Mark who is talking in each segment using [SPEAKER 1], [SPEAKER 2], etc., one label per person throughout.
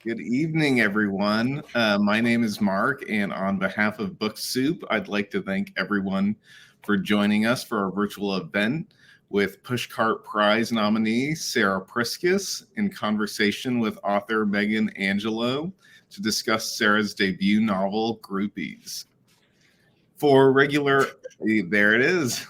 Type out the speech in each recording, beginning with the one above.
[SPEAKER 1] Good evening, everyone. My name is Mark, and on behalf of Book Soup, I'd like to thank everyone for joining us for our virtual event with Pushcart Prize nominee Sarah Priscus in conversation with author Megan Angelo to discuss Sarah's debut novel, Groupies. For regular updates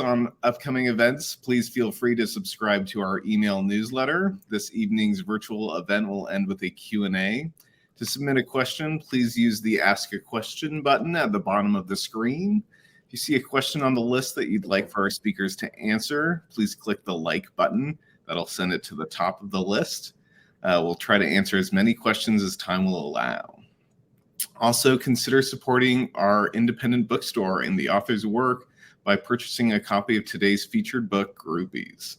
[SPEAKER 1] on upcoming events, please feel free to subscribe to our email newsletter. This evening's virtual event will end with a Q&A. To submit a question, please use the Ask a Question button at the bottom of the screen. If you see a question on the list that you'd like for our speakers to answer, please click the like button. That'll send it to the top of the list. We'll try to answer as many questions as time will allow. Also, consider supporting our independent bookstore and the author's work by purchasing a copy of today's featured book, Groupies.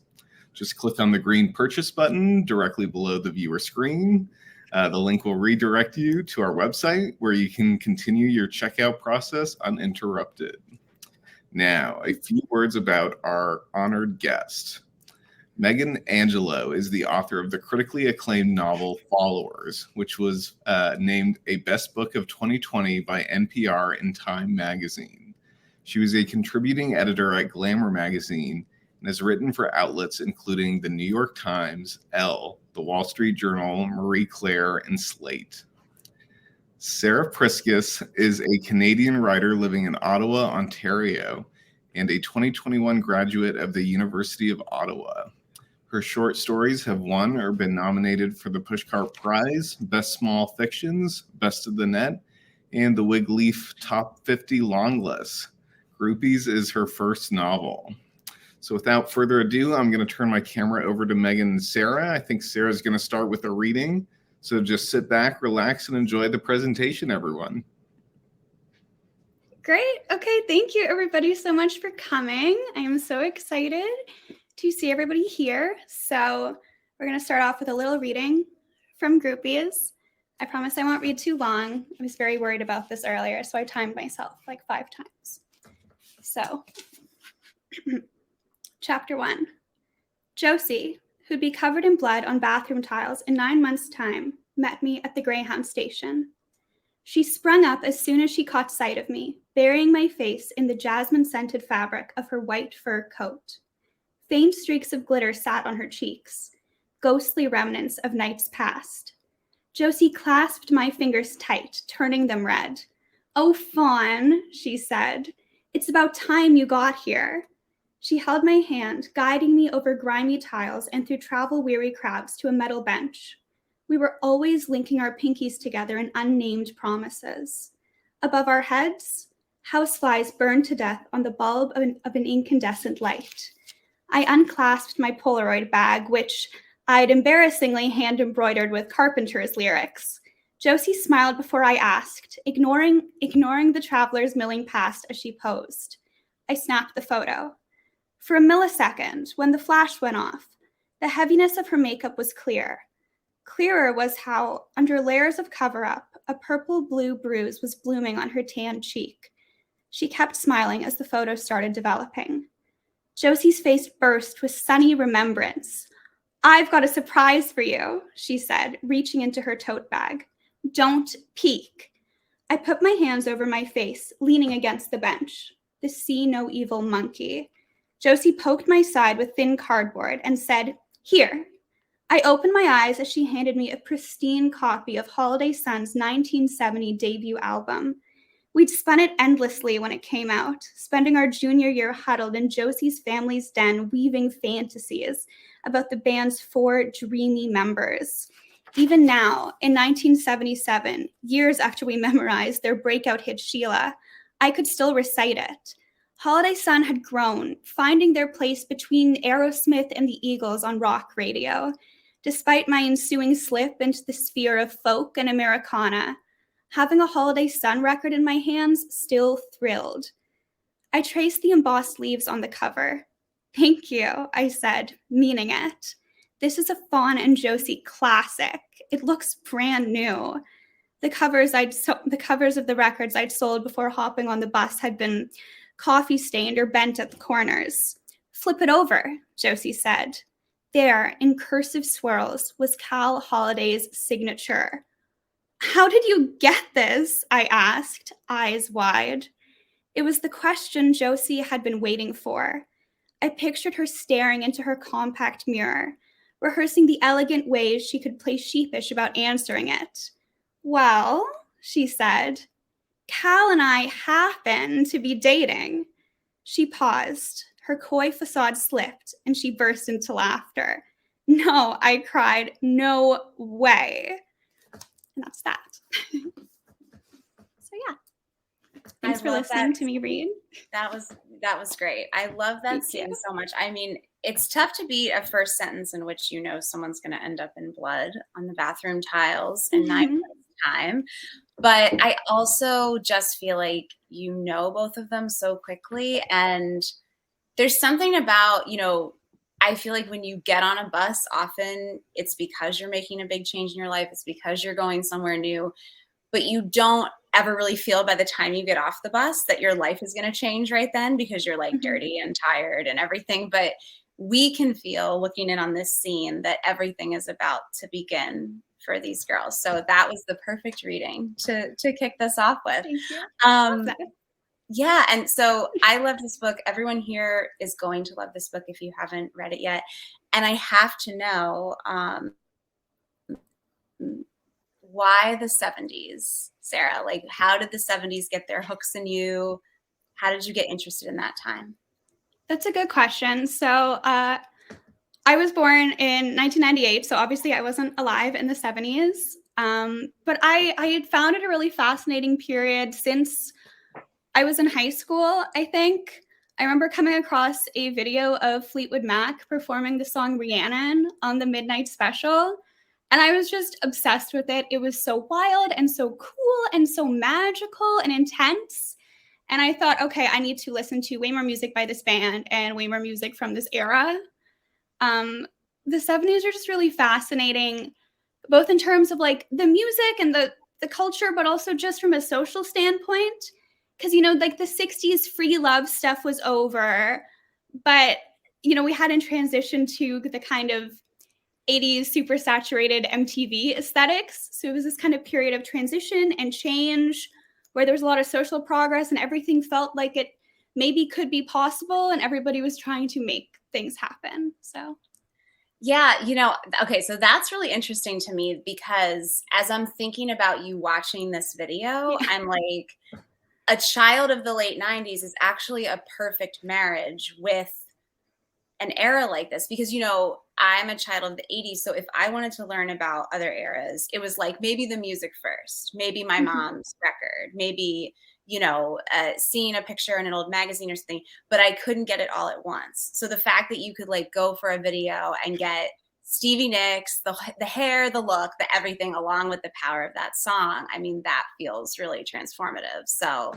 [SPEAKER 1] Just click on the green purchase button directly below the viewer screen. The link will redirect you to our website where you can continue your checkout process uninterrupted. Now, a few words about our honored guest. Megan Angelo is the author of the critically acclaimed novel Followers, which was named a Best Book of 2020 by NPR and Time magazine. She was a contributing editor at Glamour magazine and has written for outlets including the New York Times, Elle, the Wall Street Journal, Marie Claire, and Slate. Sarah Priscus is a Canadian writer living in Ottawa, Ontario, and a 2021 graduate of the University of Ottawa. Her short stories have won or been nominated for the Pushcart Prize, Best Small Fictions, Best of the Net, and the Wig Leaf Top 50 Long List. Groupies is her first novel. So without further ado, I'm going to turn my camera over to Megan and Sarah. I think Sarah's going to start with a reading. So just sit back, relax, and enjoy the presentation, everyone.
[SPEAKER 2] Great. Okay, thank you everybody so much for coming. I am so excited to see everybody here. So we're going to start off with a little reading from Groupies. I promise I won't read too long. I was very worried about this earlier, so I timed myself like 5 times. So, Chapter 1. Josie, who'd be covered in blood on bathroom tiles in 9 months' time, met me at the Greyhound station. She sprung up as soon as she caught sight of me, burying my face in the jasmine-scented fabric of her white fur coat. Faint streaks of glitter sat on her cheeks, ghostly remnants of nights past. Josie clasped my fingers tight, turning them red. "Oh, Faun," she said, "it's about time you got here." She held my hand, guiding me over grimy tiles and through travel-weary crowds to a metal bench. We were always linking our pinkies together in unnamed promises. Above our heads, houseflies burned to death on the bulb of an incandescent light. I unclasped my Polaroid bag, which I'd embarrassingly hand-embroidered with Carpenter's lyrics. Josie smiled before I asked, ignoring the travelers milling past as she posed. I snapped the photo. For a millisecond, when the flash went off, the heaviness of her makeup was clear. Clearer was how, under layers of cover-up, a purple-blue bruise was blooming on her tanned cheek. She kept smiling as the photo started developing. Josie's face burst with sunny remembrance. "I've got a surprise for you," she said, reaching into her tote bag. "Don't peek." I put my hands over my face, leaning against the bench. The see no evil monkey. Josie poked my side with thin cardboard and said, "Here." I opened my eyes as she handed me a pristine copy of Holiday Sun's 1970 debut album. We'd spun it endlessly when it came out, spending our junior year huddled in Josie's family's den weaving fantasies about the band's 4 dreamy members. Even now, in 1977, years after we memorized their breakout hit Sheila, I could still recite it. Holiday Sun had grown, finding their place between Aerosmith and the Eagles on rock radio. Despite my ensuing slip into the sphere of folk and Americana, having a Holiday Sun record in my hands still thrilled. I traced the embossed leaves on the cover. "Thank you," I said, meaning it. "This is a Faun and Josie classic. It looks brand new." The covers of the records I'd sold before hopping on the bus had been coffee-stained or bent at the corners. "Flip it over," Josie said. There, in cursive swirls, was Cal Holiday's signature. How did you get this? I asked, eyes wide. It was the question Josie had been waiting for. I pictured her staring into her compact mirror, rehearsing the elegant ways she could play sheepish about answering it. Well, she said, Cal and I happen to be dating. She paused. Her coy facade slipped, and she burst into laughter. No, I cried, no way. And that's that. So yeah. Thanks for listening to me read.
[SPEAKER 3] That was great. I love that scene so much. I mean, it's tough to beat a first sentence in which you know someone's going to end up in blood on the bathroom tiles in 9 minutes time. But I also just feel like you know both of them so quickly. And there's something about, you know, I feel like when you get on a bus, often it's because you're making a big change in your life. It's because you're going somewhere new. But you don't ever really feel by the time you get off the bus that your life is going to change right then, because you're like dirty and tired and everything. But we can feel, looking in on this scene, that everything is about to begin for these girls. So that was the perfect reading to kick this off with.
[SPEAKER 2] Thank you.
[SPEAKER 3] Yeah, and so I love this book. Everyone here is going to love this book if you haven't read it yet. And I have to know why the 70s, Sarah? Like, how did the 70s get their hooks in you? How did you get interested in that time?
[SPEAKER 2] That's a good question. So I was born in 1998, so obviously I wasn't alive in the 70s. But I had found it a really fascinating period since I was in high school, I think. I remember coming across a video of Fleetwood Mac performing the song Rhiannon on the Midnight Special, and I was just obsessed with it. It was so wild and so cool and so magical and intense. And I thought, okay, I need to listen to way more music by this band and way more music from this era. The 70s are just really fascinating, both in terms of like the music and the culture, but also just from a social standpoint. Because, you know, like the 60s free love stuff was over, but, you know, we hadn't transitioned to the kind of 80s super saturated MTV aesthetics. So it was this kind of period of transition and change where there was a lot of social progress and everything felt like it maybe could be possible and everybody was trying to make things happen. So
[SPEAKER 3] yeah, you know, okay, so that's really interesting to me, because as I'm thinking about you watching this video, I'm like, a child of the late 90s is actually a perfect marriage with an era like this, because, you know, I'm a child of the 80s. So if I wanted to learn about other eras, it was like maybe the music first, maybe my mom's record, maybe, you know, seeing a picture in an old magazine or something, but I couldn't get it all at once. So the fact that you could like go for a video and get Stevie Nicks, the hair, the look, the everything, along with the power of that song, I mean, that feels really transformative. So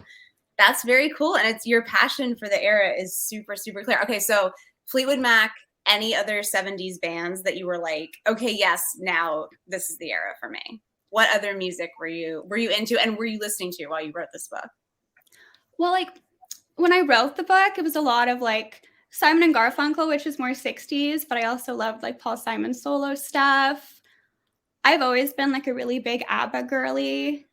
[SPEAKER 3] that's very cool. And it's your passion for the era is super, super clear. Okay, so Fleetwood Mac, any other 70s bands that you were like, okay, yes, now this is the era for me? What other music were you into and were you listening to while you wrote this book?
[SPEAKER 2] Well, like when I wrote the book, it was a lot of like Simon and Garfunkel, which is more 60s, but I also loved like Paul Simon solo stuff. I've always been like a really big ABBA girly.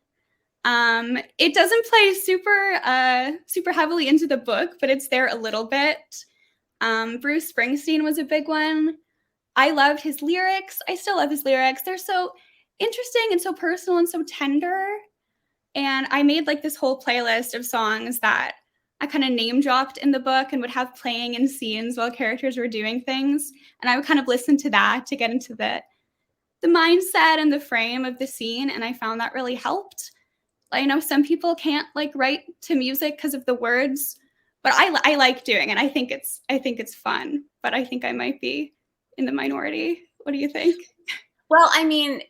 [SPEAKER 2] It doesn't play super heavily into the book, but it's there a little bit. Bruce Springsteen was a big one. I loved his lyrics. I still love his lyrics. They're so interesting and so personal and so tender. And I made like this whole playlist of songs that I kind of name dropped in the book and would have playing in scenes while characters were doing things. And I would kind of listen to that to get into the mindset and the frame of the scene. And I found that really helped. I know some people can't like write to music because of the words, but I like doing it. I think it's fun, but I think I might be in the minority. What do you think?
[SPEAKER 3] Well, I mean,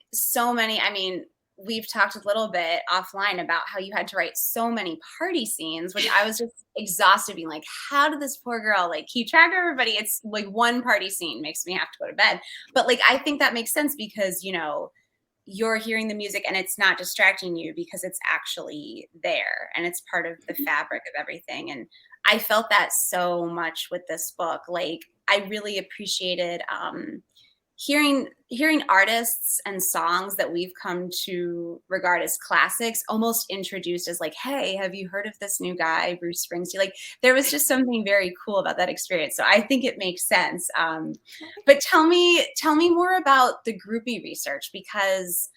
[SPEAKER 3] we've talked a little bit offline about how you had to write so many party scenes, which I was just exhausted being like, how did this poor girl like keep track of everybody? It's like one party scene makes me have to go to bed. But like, I think that makes sense because, you know, you're hearing the music and it's not distracting you because it's actually there and it's part of the fabric of everything. And I felt that so much with this book. Like, I really appreciated hearing artists and songs that we've come to regard as classics almost introduced as like, hey, have you heard of this new guy, Bruce Springsteen? Like there was just something very cool about that experience. So I think it makes sense. But tell me more about the groupie research, because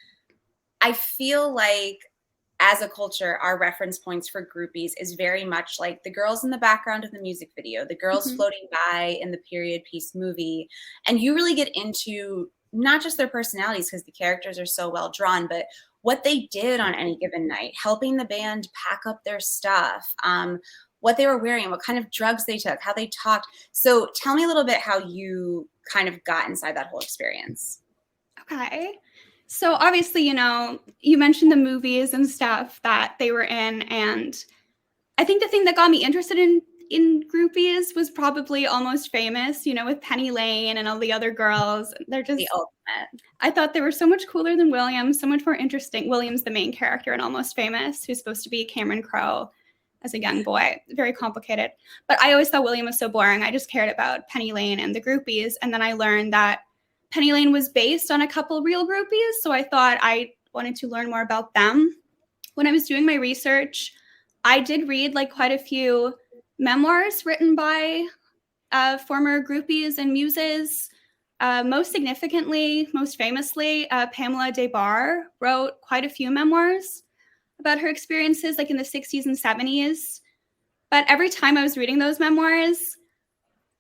[SPEAKER 3] I feel like as a culture, our reference points for groupies is very much like the girls in the background of the music video, the girls floating by in the period piece movie. And you really get into not just their personalities, because the characters are so well drawn, but what they did on any given night, helping the band pack up their stuff, what they were wearing, what kind of drugs they took, how they talked. So tell me a little bit how you kind of got inside that whole experience.
[SPEAKER 2] Okay. So obviously, you know, you mentioned the movies and stuff that they were in. And I think the thing that got me interested in groupies was probably Almost Famous, you know, with Penny Lane and all the other girls. They're just,
[SPEAKER 3] the ultimate.
[SPEAKER 2] I thought they were so much cooler than William, so much more interesting. William's the main character in Almost Famous, who's supposed to be Cameron Crowe as a young boy. Very complicated. But I always thought William was so boring. I just cared about Penny Lane and the groupies. And then I learned that Penny Lane was based on a couple real groupies, so I thought I wanted to learn more about them. When I was doing my research, I did read like quite a few memoirs written by former groupies and muses. Most significantly, most famously, Pamela Des Barres wrote quite a few memoirs about her experiences like in the 60s and 70s. But every time I was reading those memoirs,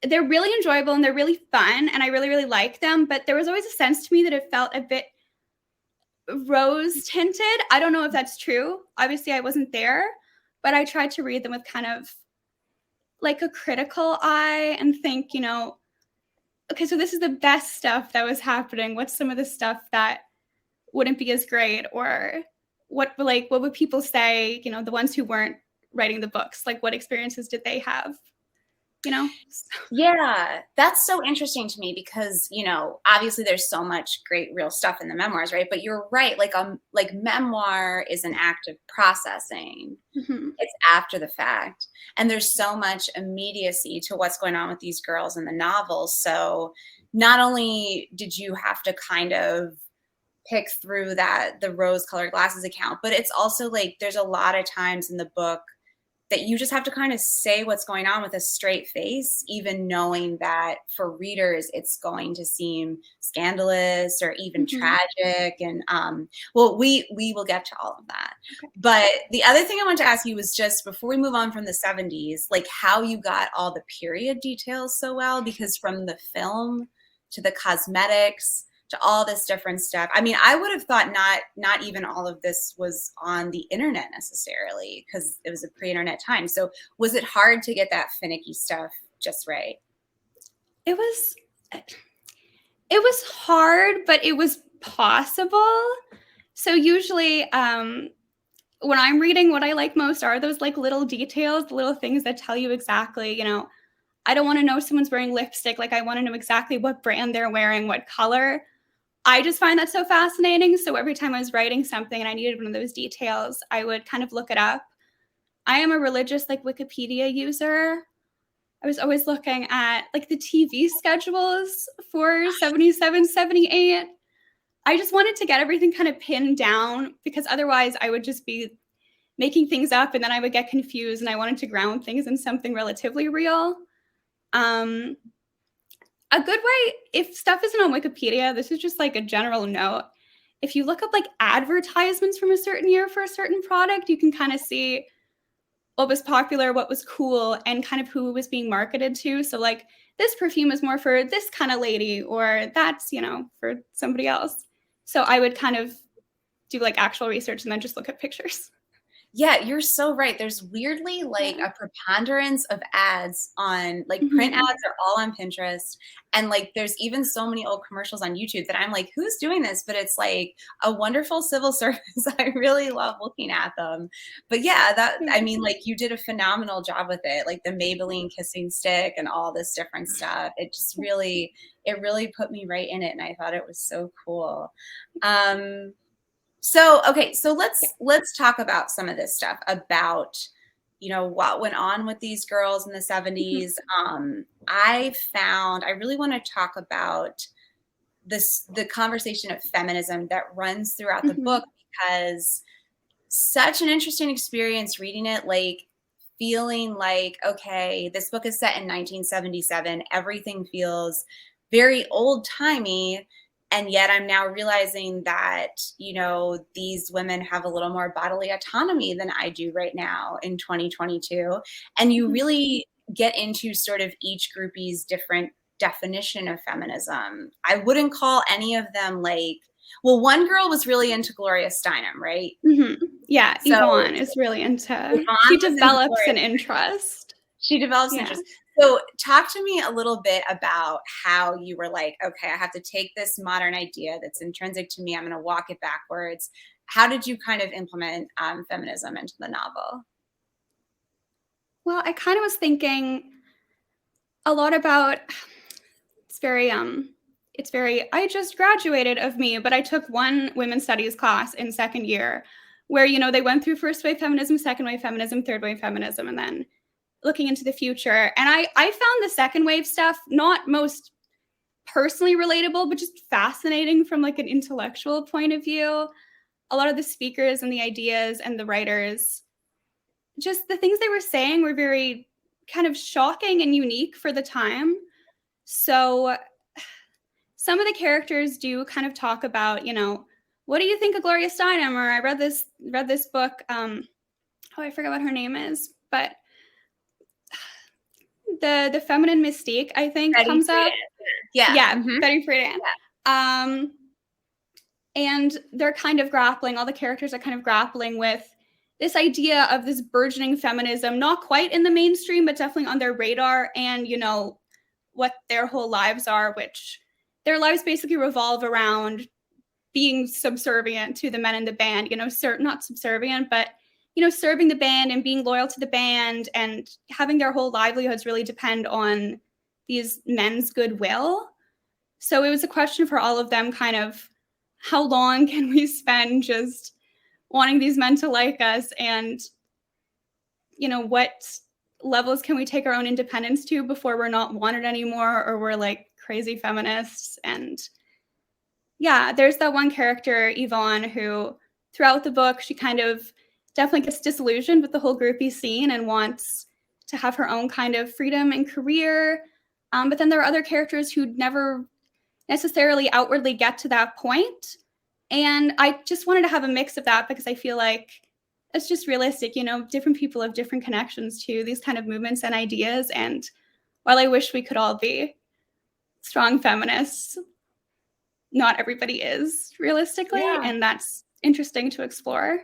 [SPEAKER 2] they're really enjoyable and they're really fun and I really, really like them. But there was always a sense to me that it felt a bit rose tinted. I don't know if that's true. Obviously, I wasn't there, but I tried to read them with kind of like a critical eye and think, you know, okay, so this is the best stuff that was happening. What's some of the stuff that wouldn't be as great? Or what would people say, you know, the ones who weren't writing the books, like what experiences did they have? You know?
[SPEAKER 3] Yeah, that's so interesting to me because, you know, obviously there's so much great real stuff in the memoirs, right? But you're right, like memoir is an act of processing. It's after the fact. And there's so much immediacy to what's going on with these girls in the novels. So not only did you have to kind of pick through the rose-colored glasses account, but it's also like there's a lot of times in the book that you just have to kind of say what's going on with a straight face, even knowing that for readers, it's going to seem scandalous or even tragic. And well, we will get to all of that. Okay. But the other thing I wanted to ask you was just before we move on from the 70s, like how you got all the period details so well, because from the film to the cosmetics, to all this different stuff. I mean, I would have thought not even all of this was on the internet necessarily because it was a pre-internet time. So was it hard to get that finicky stuff just right?
[SPEAKER 2] It was hard, but it was possible. So usually when I'm reading, what I like most are those like little details, little things that tell you exactly, you know, I don't want to know someone's wearing lipstick. Like I want to know exactly what brand they're wearing, what color. I just find that so fascinating. So every time I was writing something and I needed one of those details, I would kind of look it up. I am a religious like Wikipedia user. I was always looking at like the TV schedules for 77, 78. I just wanted to get everything kind of pinned down because otherwise I would just be making things up and then I would get confused and I wanted to ground things in something relatively real. A good way, if stuff isn't on Wikipedia, this is just like a general note. If you look up like advertisements from a certain year for a certain product, you can kind of see what was popular, what was cool, and kind of who it was being marketed to. So like this perfume is more for this kind of lady, or that's, you know, for somebody else. So I would kind of do like actual research and then just look at pictures.
[SPEAKER 3] Yeah, you're so right. There's weirdly like a preponderance of ads on like print ads are all on Pinterest. And like there's even so many old commercials on YouTube that I'm like, who's doing this? But it's like a wonderful civil service. I really love looking at them. But yeah, I mean, like you did a phenomenal job with it, like the Maybelline kissing stick and all this different stuff. It just really put me right in it. And I thought it was so cool. So, okay, so let's talk about some of this stuff about, what went on with these girls in the 70s. I really want to talk about the conversation of feminism that runs throughout the book, because such an interesting experience reading it, like feeling like, okay, this book is set in 1977. Everything feels very old timey. And yet I'm now realizing that, these women have a little more bodily autonomy than I do right now in 2022. And you really get into sort of each groupie's different definition of feminism. I wouldn't call any of them one girl was really into Gloria Steinem, right?
[SPEAKER 2] Yeah,
[SPEAKER 3] So
[SPEAKER 2] Yvonne is really into, she develops an interest.
[SPEAKER 3] She develops interest. So talk to me a little bit about how you were like, okay, I have to take this modern idea that's intrinsic to me. I'm going to walk it backwards. How did you kind of implement feminism into the novel?
[SPEAKER 2] Well, I kind of was thinking a lot about, it's very, I just graduated of me, but I took one women's studies class in second year where, they went through first wave feminism, second wave feminism, third wave feminism, and then looking into the future. And I found the second wave stuff not most personally relatable, but just fascinating from like an intellectual point of view. A lot of the speakers and the ideas and the writers, just the things they were saying were very kind of shocking and unique for the time. So some of the characters do kind of talk about, what do you think of Gloria Steinem? Or I read this book. I forget what her name is, but the feminine mystique, I think,
[SPEAKER 3] Betty
[SPEAKER 2] comes
[SPEAKER 3] Friedan.
[SPEAKER 2] up. Yeah, Betty Friedan. Yeah. And they're kind of grappling, all the characters are kind of grappling with this idea of this burgeoning feminism, not quite in the mainstream, but definitely on their radar, and, what their whole lives are, which their lives basically revolve around being subservient to the men in the band, not subservient, but serving the band and being loyal to the band, and having their whole livelihoods really depend on these men's goodwill. So it was a question for all of them, kind of, how long can we spend just wanting these men to like us, and, what levels can we take our own independence to before we're not wanted anymore, or we're like crazy feminists. And yeah, there's that one character, Yvonne, who throughout the book, she kind of definitely gets disillusioned with the whole groupie scene and wants to have her own kind of freedom and career. But then there are other characters who never necessarily outwardly get to that point. And I just wanted to have a mix of that, because I feel like it's just realistic, different people have different connections to these kind of movements and ideas. And while I wish we could all be strong feminists, not everybody is realistically. Yeah. And that's interesting to explore.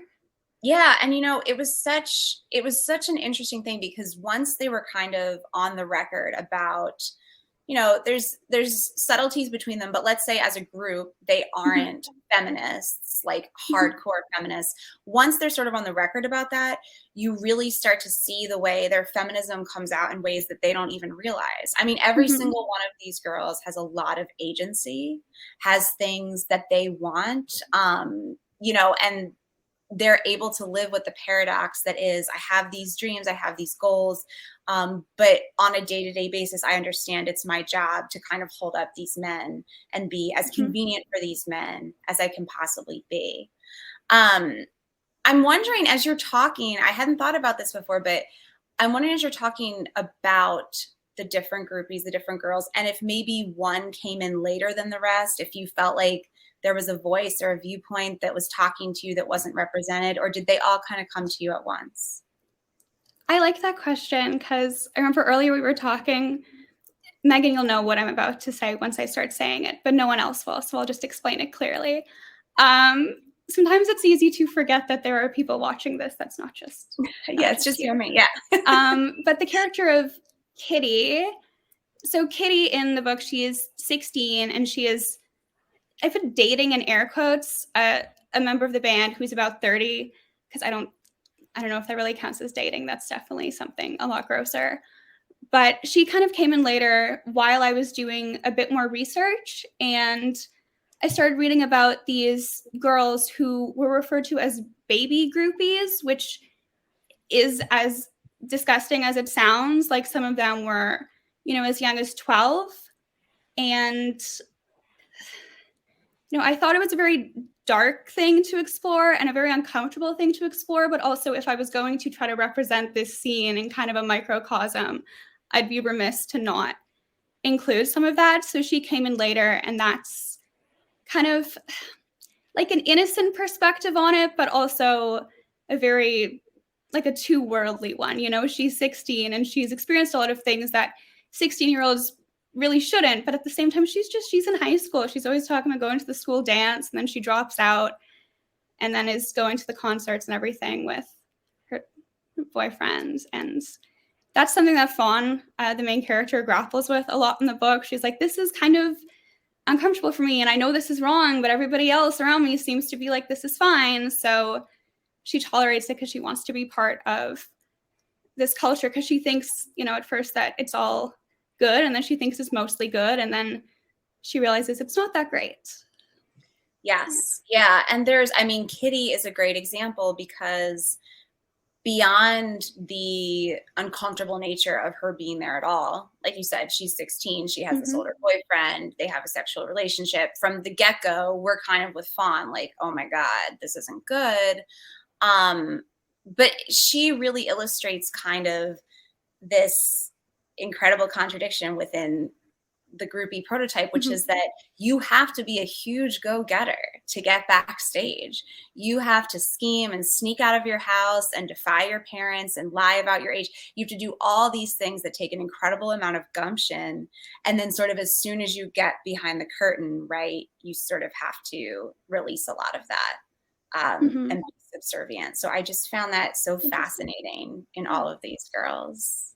[SPEAKER 3] Yeah. And, it was such an interesting thing, because once they were kind of on the record about, there's subtleties between them, but let's say as a group, they aren't feminists, like hardcore feminists. Once they're sort of on the record about that, you really start to see the way their feminism comes out in ways that they don't even realize. I mean, every single one of these girls has a lot of agency, has things that they want, and they're able to live with the paradox that is, I have these dreams, I have these goals, but on a day-to-day basis, I understand it's my job to kind of hold up these men and be as convenient for these men as I can possibly be. I'm wondering, as you're talking, I hadn't thought about this before, but I'm wondering, as you're talking about the different groupies, the different girls, and if maybe one came in later than the rest, if you felt like there was a voice or a viewpoint that was talking to you that wasn't represented, or did they all kind of come to you at once?
[SPEAKER 2] I like that question, because I remember earlier we were talking, Megan, you'll know what I'm about to say once I start saying it, but no one else will, so I'll just explain it clearly. Sometimes it's easy to forget that there are people watching this. That's not just...
[SPEAKER 3] Yeah, it's just you and me, yeah.
[SPEAKER 2] But the character of Kitty, so Kitty in the book, she is 16, and she is, I put dating in air quotes, a member of the band who's about 30, because I don't know if that really counts as dating. That's definitely something a lot grosser. But she kind of came in later while I was doing a bit more research, and I started reading about these girls who were referred to as baby groupies, which is as disgusting as it sounds, like some of them were, you know, as young as 12. And, you know, I thought it was a very dark thing to explore and a very uncomfortable thing to explore. But also, if I was going to try to represent this scene in kind of a microcosm, I'd be remiss to not include some of that. So she came in later, and that's kind of like an innocent perspective on it, but also a very, like, a too worldly one. You know, she's 16 and she's experienced a lot of things that 16-year-olds really shouldn't. But at the same time, she's in high school. She's always talking about going to the school dance, and then she drops out and then is going to the concerts and everything with her boyfriends. And that's something that Faun, the main character, grapples with a lot in the book. She's like, this is kind of uncomfortable for me, and I know this is wrong, but everybody else around me seems to be like, this is fine. So she tolerates it because she wants to be part of this culture, because she thinks, you know, at first that it's all good, and then she thinks it's mostly good, and then she realizes it's not that great.
[SPEAKER 3] Yes. Yeah. And Kitty is a great example, because beyond the uncomfortable nature of her being there at all, like you said, she's 16, she has this older boyfriend, they have a sexual relationship. From the get-go, we're kind of with Faun, like, oh my God, this isn't good. But she really illustrates kind of this incredible contradiction within the groupie prototype, which is that you have to be a huge go-getter to get backstage. You have to scheme and sneak out of your house and defy your parents and lie about your age. You have to do all these things that take an incredible amount of gumption. And then sort of as soon as you get behind the curtain, right, you sort of have to release a lot of that and be subservient. So I just found that so fascinating in all of these girls.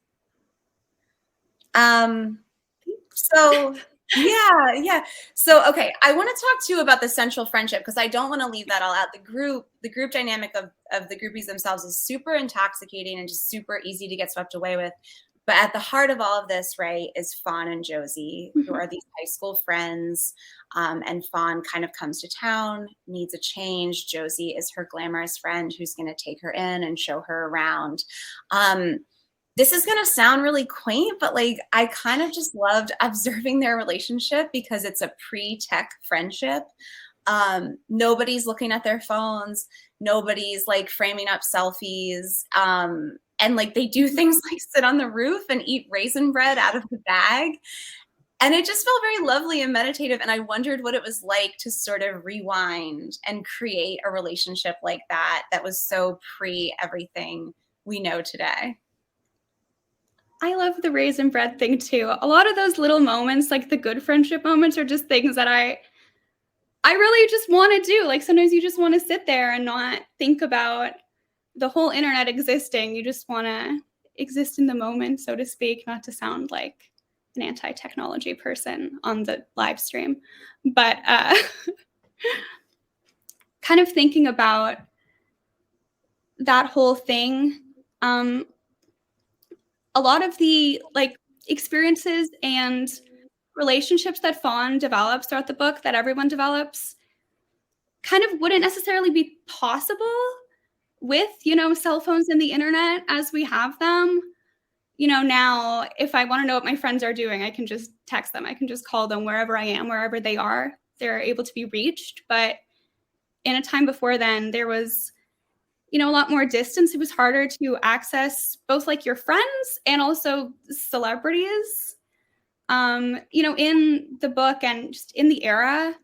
[SPEAKER 3] So yeah. So, okay. I want to talk too about the central friendship, because I don't want to leave that all out. The group dynamic of the groupies themselves is super intoxicating and just super easy to get swept away with. But at the heart of all of this, right, is Faun and Josie, who are these high school friends. And Faun kind of comes to town, needs a change. Josie is her glamorous friend who's going to take her in and show her around. This is going to sound really quaint, but like, I kind of just loved observing their relationship, because it's a pre-tech friendship. Nobody's looking at their phones. Nobody's like framing up selfies. And like, they do things like sit on the roof and eat raisin bread out of the bag. And it just felt very lovely and meditative. And I wondered what it was like to sort of rewind and create a relationship like that was so pre everything we know today.
[SPEAKER 2] I love the raisin bread thing too. A lot of those little moments, like the good friendship moments, are just things that I really just want to do. Like, sometimes you just want to sit there and not think about the whole internet existing. You just want to exist in the moment, so to speak, not to sound like an anti-technology person on the live stream. But kind of thinking about that whole thing, a lot of the like experiences and relationships that Faun develops throughout the book, that everyone develops, kind of wouldn't necessarily be possible with, you know, cell phones and the internet as we have them. You know, now if I want to know what my friends are doing, I can just text them. I can just call them wherever I am, wherever they are. They're able to be reached. But in a time before then, there was, you know, a lot more distance. It was harder to access both like your friends and also celebrities. You know, in the book and just in the era,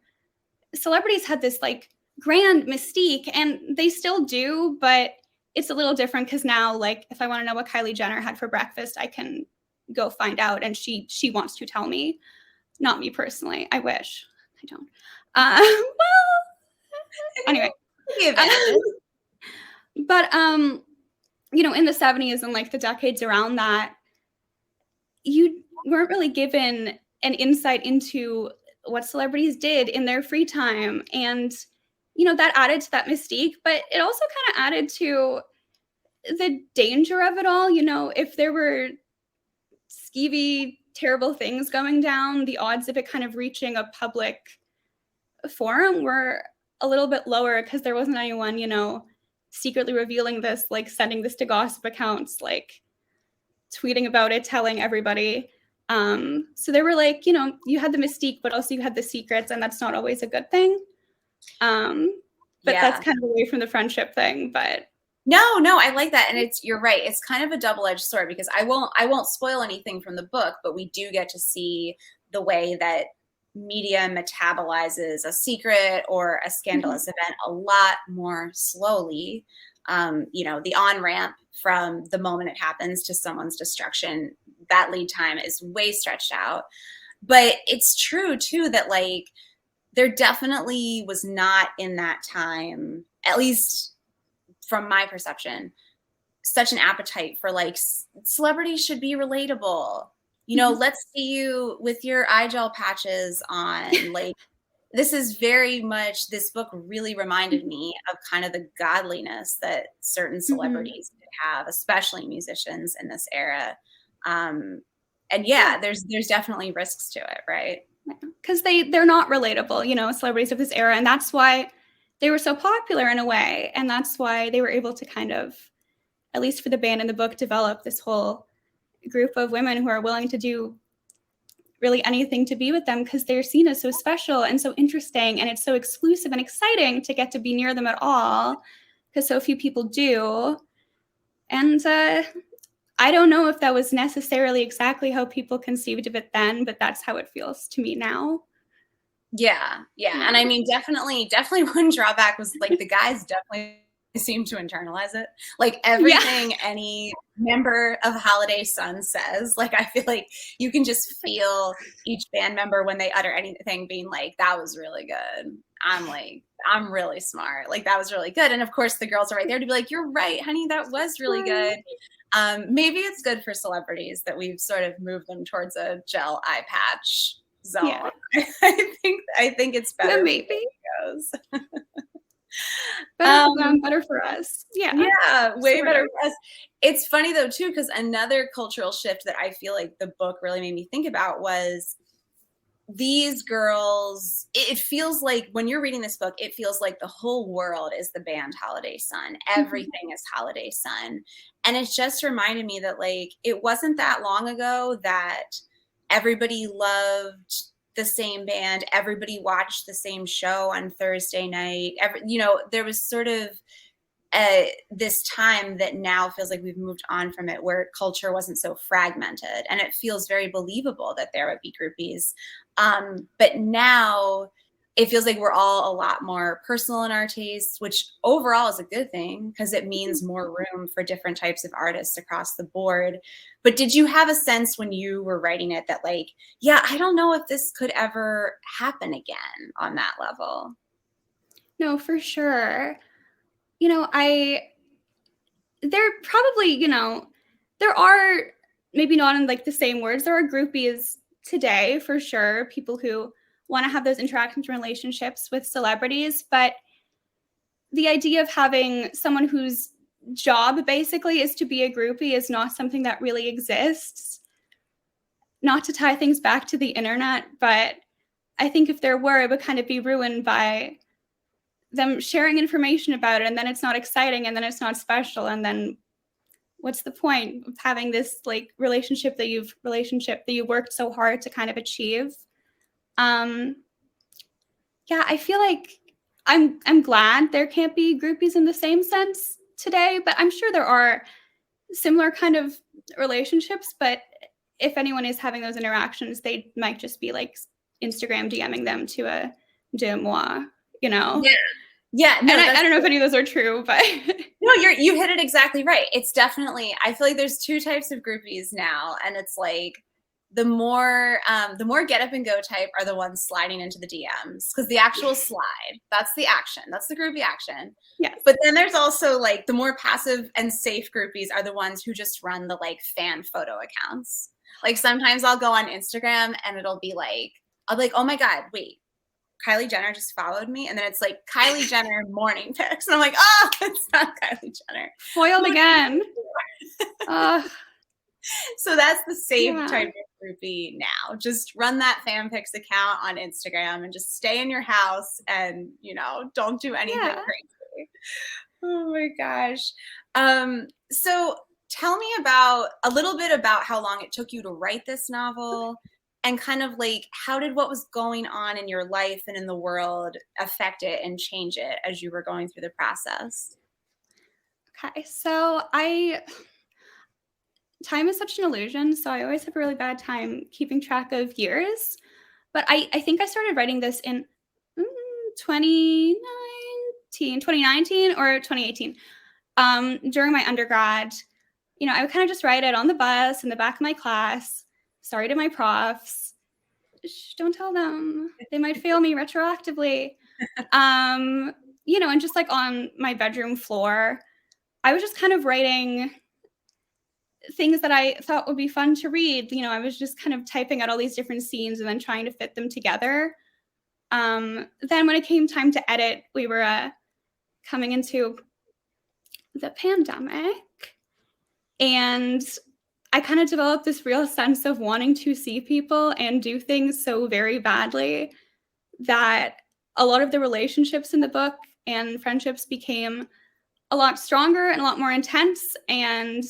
[SPEAKER 2] celebrities had this like grand mystique, and they still do, but it's a little different because now, like, if I want to know what Kylie Jenner had for breakfast, I can go find out, and she wants to tell me. Not me personally. I wish. I don't. Well, anyway. But, you know, in the 70s and like the decades around that, you weren't really given an insight into what celebrities did in their free time. And, you know, that added to that mystique, but it also kind of added to the danger of it all. You know, if there were skeevy, terrible things going down, the odds of it kind of reaching a public forum were a little bit lower, because there wasn't anyone, you know, secretly revealing this, like sending this to gossip accounts, like tweeting about it, telling everybody. So they were like, you had the mystique, but also you had the secrets, and that's not always a good thing. But that's kind of away from the friendship thing. But
[SPEAKER 3] no, I like that. And you're right. It's kind of a double-edged sword, because I won't spoil anything from the book, but we do get to see the way that media metabolizes a secret or a scandalous event a lot more slowly. The on-ramp from the moment it happens to someone's destruction, that lead time is way stretched out. But it's true too that like there definitely was not in that time, at least from my perception, such an appetite for like celebrities should be relatable. Let's see you with your eye gel patches on. Like, this is very much, this book really reminded me of kind of the godliness that certain celebrities could have, especially musicians in this era. And there's definitely risks to it, right?
[SPEAKER 2] Because they're not relatable, celebrities of this era. And that's why they were so popular in a way. And that's why they were able to kind of, at least for the band and the book, develop this whole group of women who are willing to do really anything to be with them, because they're seen as so special and so interesting, and it's so exclusive and exciting to get to be near them at all, because so few people do. And I don't know if that was necessarily exactly how people conceived of it then, but that's how it feels to me now.
[SPEAKER 3] Yeah. And I mean, definitely one drawback was like the guys definitely seem to internalize it. Like everything any member of Holiday Sun says, like I feel like you can just feel each band member when they utter anything being like, that was really good. I'm really smart. Like that was really good. And of course the girls are right there to be like, you're right, honey, that was really good. Maybe it's good for celebrities that we've sort of moved them towards a gel eye patch zone. Yeah. I think it's better.
[SPEAKER 2] Maybe
[SPEAKER 3] it goes.
[SPEAKER 2] Better for us.
[SPEAKER 3] Yeah, way better for us. It's funny though too, because another cultural shift that I feel like the book really made me think about was these girls. It feels like when you're reading this book, it feels like the whole world is the band Holiday Sun. Everything is Holiday Sun. And it just reminded me that like it wasn't that long ago that everybody loved the same band, everybody watched the same show on Thursday night. There was sort of this time that now feels like we've moved on from it, where culture wasn't so fragmented, and it feels very believable that there would be groupies. But now it feels like we're all a lot more personal in our tastes, which overall is a good thing because it means more room for different types of artists across the board. But did you have a sense when you were writing it that like, yeah, I don't know if this could ever happen again on that level?
[SPEAKER 2] No, for sure. There probably, there are, maybe not in like the same words, there are groupies today for sure, people who want to have those interactions and relationships with celebrities, but the idea of having someone whose job basically is to be a groupie is not something that really exists. Not to tie things back to the internet, but I think if there were, it would kind of be ruined by them sharing information about it, and then it's not exciting, and then it's not special, and then what's the point of having this like relationship that you worked so hard to kind of achieve? I feel like I'm glad there can't be groupies in the same sense today, but I'm sure there are similar kind of relationships. But if anyone is having those interactions, they might just be like Instagram DMing them to a de moi,
[SPEAKER 3] Yeah.
[SPEAKER 2] No, and I don't know if any of those are true, but
[SPEAKER 3] no, you hit it exactly right. It's definitely, I feel like there's two types of groupies now, and it's like the more get up and go type are the ones sliding into the DMs, because the actual slide, that's the action, that's the groupie action.
[SPEAKER 2] Yes.
[SPEAKER 3] But then there's also like the more passive and safe groupies are the ones who just run the like fan photo accounts. Like sometimes I'll go on Instagram and I'll be like, oh my God, wait, Kylie Jenner just followed me. And then it's like Kylie Jenner morning pics. And I'm like, oh, it's not Kylie Jenner.
[SPEAKER 2] Foiled again.
[SPEAKER 3] So that's the safe type of groupie now. Just run that fanfics account on Instagram and just stay in your house and, don't do anything crazy. Oh my gosh. So tell me about a little bit about how long it took you to write this novel, and kind of like how did what was going on in your life and in the world affect it and change it as you were going through the process?
[SPEAKER 2] Okay, so time is such an illusion, so I always have a really bad time keeping track of years. But I think I started writing this in 2019 or 2018. During my undergrad, I would kind of just write it on the bus in the back of my class. Sorry to my profs. Shh, don't tell them. They might fail me retroactively. And just like on my bedroom floor, I was just kind of writing things that I thought would be fun to read. I was just kind of typing out all these different scenes and then trying to fit them together. Then when it came time to edit, we were coming into the pandemic, and I kind of developed this real sense of wanting to see people and do things so very badly that a lot of the relationships in the book and friendships became a lot stronger and a lot more intense. And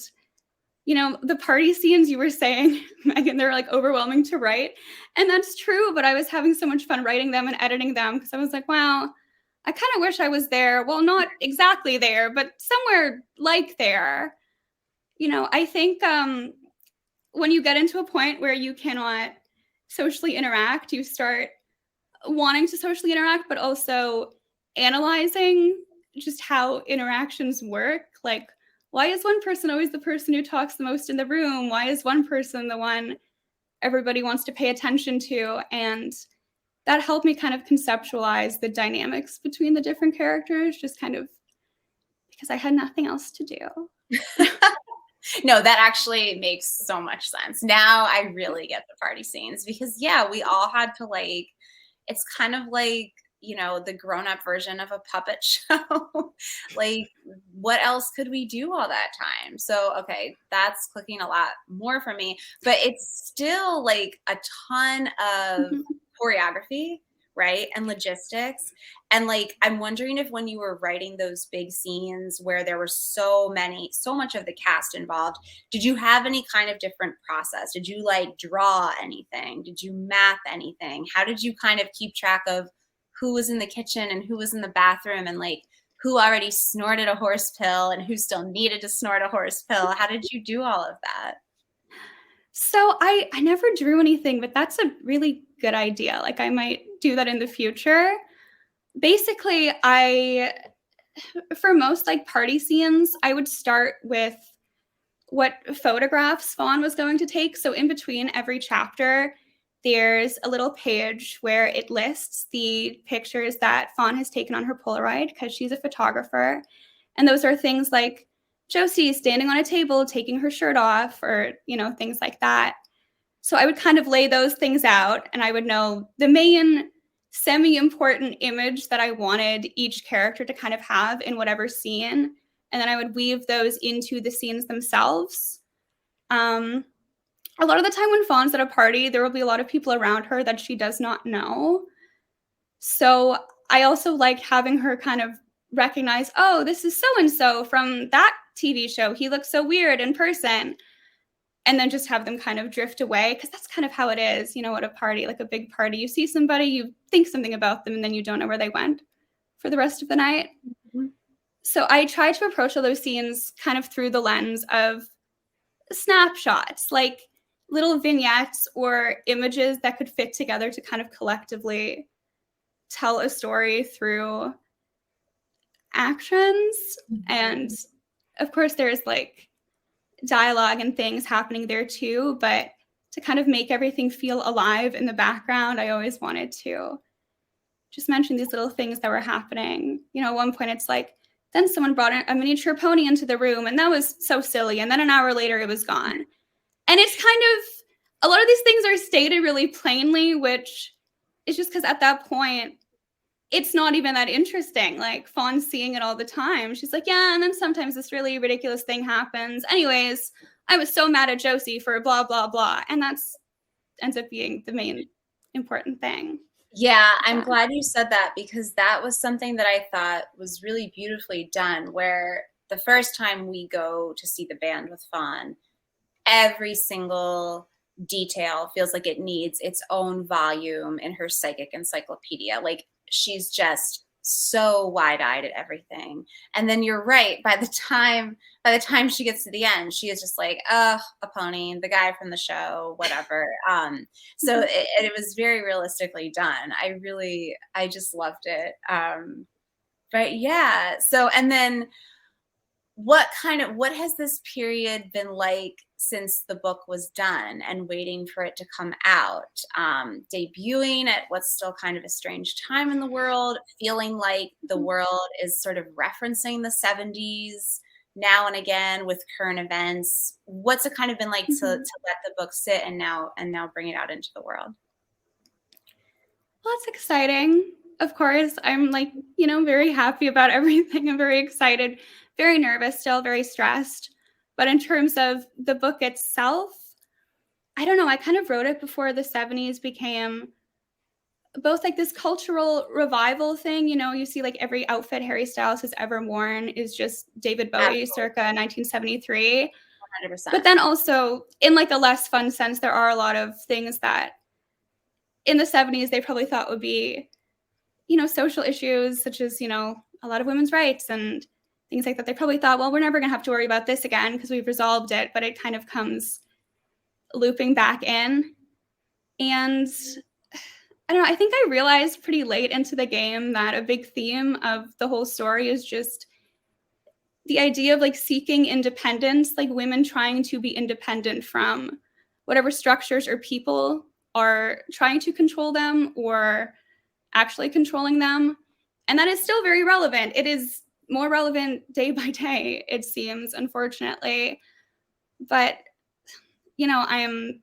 [SPEAKER 2] the party scenes you were saying, Megan, they're like overwhelming to write. And that's true, but I was having so much fun writing them and editing them because I was like, wow, I kind of wish I was there. Well, not exactly there, but somewhere like there. I think when you get into a point where you cannot socially interact, you start wanting to socially interact, but also analyzing just how interactions work. Like, why is one person always the person who talks the most in the room? Why is one person the one everybody wants to pay attention to? And that helped me kind of conceptualize the dynamics between the different characters, just kind of because I had nothing else to do.
[SPEAKER 3] No, that actually makes so much sense. Now I really get the party scenes because, yeah, we all had to it's kind of like, the grown-up version of a puppet show. Like, what else could we do all that time? So, okay, that's clicking a lot more for me, but it's still like a ton of choreography, right? And logistics. And I'm wondering if when you were writing those big scenes where there were so much of the cast involved, did you have any kind of different process? Did you draw anything? Did you map anything? How did you kind of keep track of who was in the kitchen and who was in the bathroom and who already snorted a horse pill and who still needed to snort a horse pill? How did you do all of that?
[SPEAKER 2] So I never drew anything, but that's a really good idea. I might do that in the future. Basically, for most party scenes, I would start with what photographs Faun was going to take. So in between every chapter, there's a little page where it lists the pictures that Faun has taken on her Polaroid because she's a photographer. And those are things like Josie standing on a table, taking her shirt off, or, things like that. So I would kind of lay those things out, and I would know the main semi-important image that I wanted each character to kind of have in whatever scene. And then I would weave those into the scenes themselves. A lot of the time when Faun's at a party, there will be a lot of people around her that she does not know. So I also like having her kind of recognize, oh, this is so-and-so from that TV show. He looks so weird in person. And then just have them kind of drift away, because that's kind of how it is, at a party, like a big party. You see somebody, you think something about them, and then you don't know where they went for the rest of the night. Mm-hmm. So I try to approach all those scenes kind of through the lens of snapshots, like little vignettes or images that could fit together to kind of collectively tell a story through actions. Mm-hmm. And of course, there's dialogue and things happening there too, but to kind of make everything feel alive in the background, I always wanted to just mention these little things that were happening. At one point it's then someone brought a miniature pony into the room, and that was so silly, and then an hour later it was gone. And it's kind of, a lot of these things are stated really plainly, which is just because at that point it's not even that interesting. Faun's seeing it all the time. She's like, yeah, and then sometimes this really ridiculous thing happens. Anyways, I was so mad at Josie for blah, blah, blah. And that's ends up being the main important thing.
[SPEAKER 3] Yeah, I'm glad you said that, because that was something that I thought was really beautifully done, where the first time we go to see the band with Faun, every single detail feels like it needs its own volume in her psychic encyclopedia. Like, she's just so wide-eyed at everything. And then you're right, by the time she gets to the end, she is just like, a pony, the guy from the show, whatever. So it was very realistically done. I just loved it. But yeah, so, and then what has this period been like since the book was done and waiting for it to come out? Debuting at what's still kind of a strange time in the world, feeling like the world is sort of referencing the 70s now and again with current events. What's it kind of been like to let the book sit and now bring it out into the world?
[SPEAKER 2] Well, it's exciting. Of course, I'm like, very happy about everything. I'm very excited, very nervous, still very stressed. But in terms of the book itself, I don't know. I kind of wrote it before the 70s became both like this cultural revival thing. You see like every outfit Harry Styles has ever worn is just David Bowie circa 1973.
[SPEAKER 3] 100%.
[SPEAKER 2] But then also in like a less fun sense, there are a lot of things that in the 70s they probably thought would be, social issues such as, a lot of women's rights and things like that. They probably thought, well, we're never going to have to worry about this again because we've resolved it. But it kind of comes looping back in. And I don't know, I think I realized pretty late into the game that a big theme of the whole story is just the idea of like seeking independence, like women trying to be independent from whatever structures or people are trying to control them or actually controlling them. And that is still very relevant. It is more relevant day by day, it seems, unfortunately. But, I am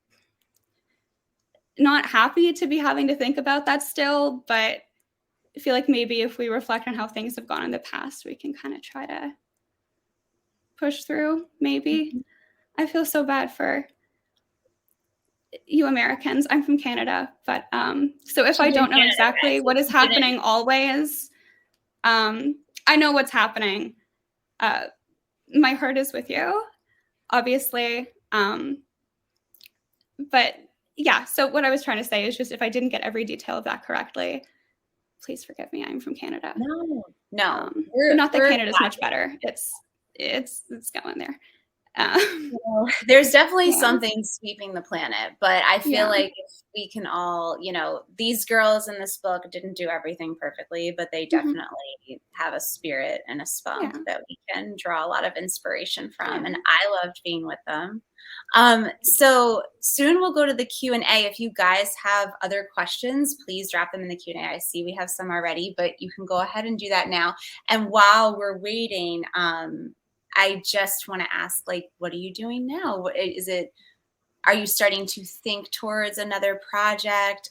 [SPEAKER 2] not happy to be having to think about that still, but I feel like maybe if we reflect on how things have gone in the past, we can kind of try to push through, maybe. I feel so bad for you Americans. I'm from Canada, but so if I don't know exactly what is happening always, I know what's happening. My heart is with you, obviously. But yeah, so what I was trying to say is just if I didn't get every detail of that correctly, please forgive me. I'm from Canada.
[SPEAKER 3] No.
[SPEAKER 2] But not that Canada's much better. It's going there.
[SPEAKER 3] There's definitely something sweeping the planet, but I feel like if we can all, these girls in this book didn't do everything perfectly, but they definitely have a spirit and a spunk that we can draw a lot of inspiration from. And I loved being with them. So soon we'll go to the Q&A. If you guys have other questions, please drop them in the Q&A. I see we have some already, but you can go ahead and do that now. And while we're waiting, I just want to ask, like, what are you doing now? Are you starting to think towards another project?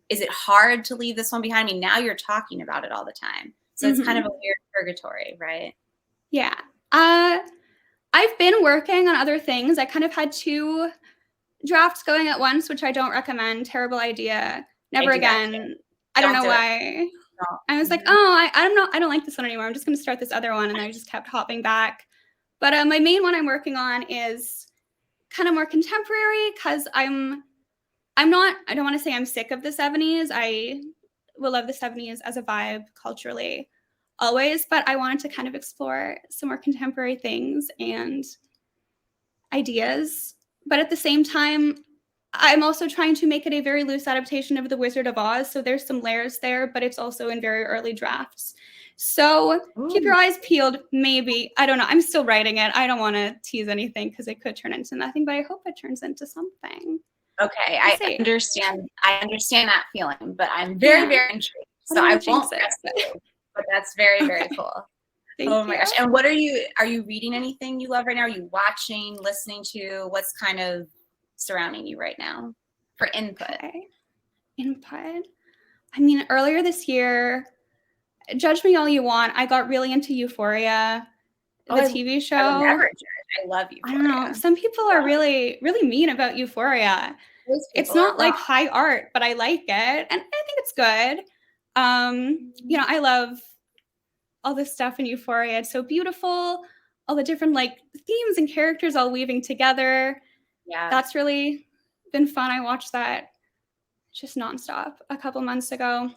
[SPEAKER 3] Is it hard to leave this one behind? I mean, now you're talking about it all the time. So it's kind of a weird purgatory, right?
[SPEAKER 2] Yeah. I've been working on other things. I kind of had 2 drafts going at once, which I don't recommend. Terrible idea. Never again. I don't know why. No. I was like, I don't know. I don't like this one anymore. I'm just going to start this other one. And I just kept hopping back. But my main one I'm working on is kind of more contemporary because I don't want to say I'm sick of the 70s. I will love the 70s as a vibe culturally always, but I wanted to kind of explore some more contemporary things and ideas. But at the same time, I'm also trying to make it a very loose adaptation of The Wizard of Oz. So there's some layers there, but it's also in very early drafts. So keep your eyes peeled, maybe. I don't know. I'm still writing it. I don't want to tease anything because it could turn into nothing, but I hope it turns into something.
[SPEAKER 3] Okay, I understand that feeling, but I'm very, very intrigued. So I won't press it, but that's very, very cool.
[SPEAKER 2] Thank you.
[SPEAKER 3] My gosh. And what are you reading anything you love right now? Are you watching, listening to? What's kind of surrounding you right now for input?
[SPEAKER 2] Okay. Input. I mean, earlier this year, judge me all you want, I got really into Euphoria, the TV show.
[SPEAKER 3] I love Euphoria.
[SPEAKER 2] I don't know. Some people are really, really mean about Euphoria. It's not like high art, but I like it. And I think it's good. I love all this stuff in Euphoria. It's so beautiful. all the different like themes and characters all weaving together.
[SPEAKER 3] Yeah.
[SPEAKER 2] That's really been fun. I watched that just nonstop a couple months ago.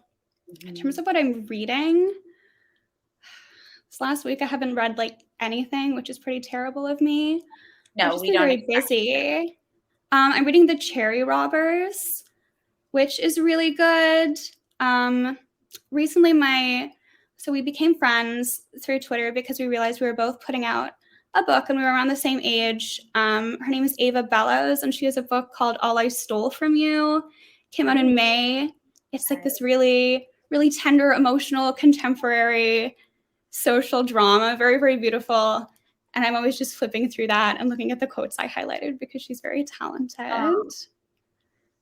[SPEAKER 2] In terms of what I'm reading, this last week I haven't read like anything, which is pretty terrible of me.
[SPEAKER 3] No,
[SPEAKER 2] I've just
[SPEAKER 3] we
[SPEAKER 2] been
[SPEAKER 3] don't
[SPEAKER 2] very busy. I'm reading The Cherry Robbers, which is really good. Recently so we became friends through Twitter because we realized we were both putting out a book and we were around the same age. Her name is Ava Bellows and she has a book called All I Stole From You. Came out in May. It's like this really, really tender, emotional, contemporary social drama. Very, very beautiful. And I'm always just flipping through that and looking at the quotes I highlighted because she's very talented. Oh.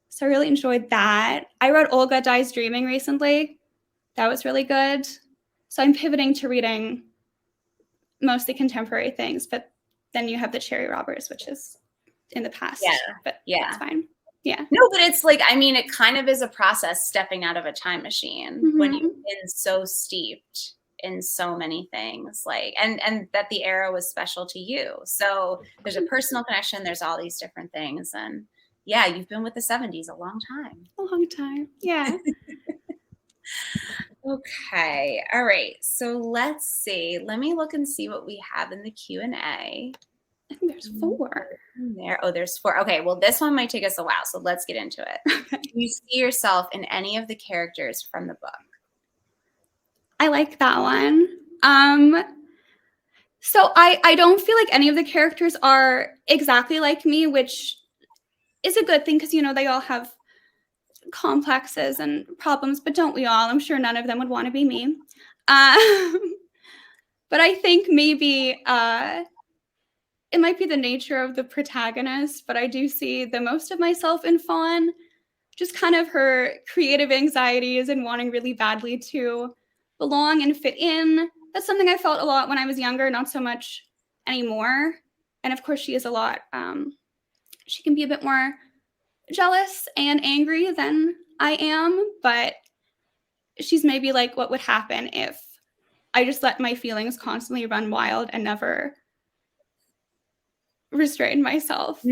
[SPEAKER 2] So I really enjoyed that. I read Olga Dies Dreaming recently. That was really good. So I'm pivoting to reading mostly contemporary things, but then you have The Cherry Robbers, which is in the past.
[SPEAKER 3] Yeah.
[SPEAKER 2] But
[SPEAKER 3] yeah,
[SPEAKER 2] it's fine. Yeah.
[SPEAKER 3] No, but it's like, I mean, it kind of is a process stepping out of a time machine when you've been so steeped in so many things, like, and that the era was special to you. So there's a personal connection. There's all these different things. And yeah, you've been with the 70s a long time.
[SPEAKER 2] A long time. Yeah.
[SPEAKER 3] Okay. All right. So let's see. Let me look and see what we have in the Q&A.
[SPEAKER 2] I think there's 4.
[SPEAKER 3] There. Oh, there's 4. Okay. Well, this one might take us a while. So let's get into it.
[SPEAKER 2] Okay.
[SPEAKER 3] Do you see yourself in any of the characters from the book?
[SPEAKER 2] I like that one. So I don't feel like any of the characters are exactly like me, which is a good thing because, you know, they all have complexes and problems, but don't we all? I'm sure none of them would want to be me. But I think maybe it might be the nature of the protagonist, but I do see the most of myself in Faun, just kind of her creative anxieties and wanting really badly to belong and fit in. That's something I felt a lot when I was younger, not so much anymore. And of course, she is a lot. She can be a bit more jealous and angry than I am, but she's maybe like what would happen if I just let my feelings constantly run wild and never restrain myself.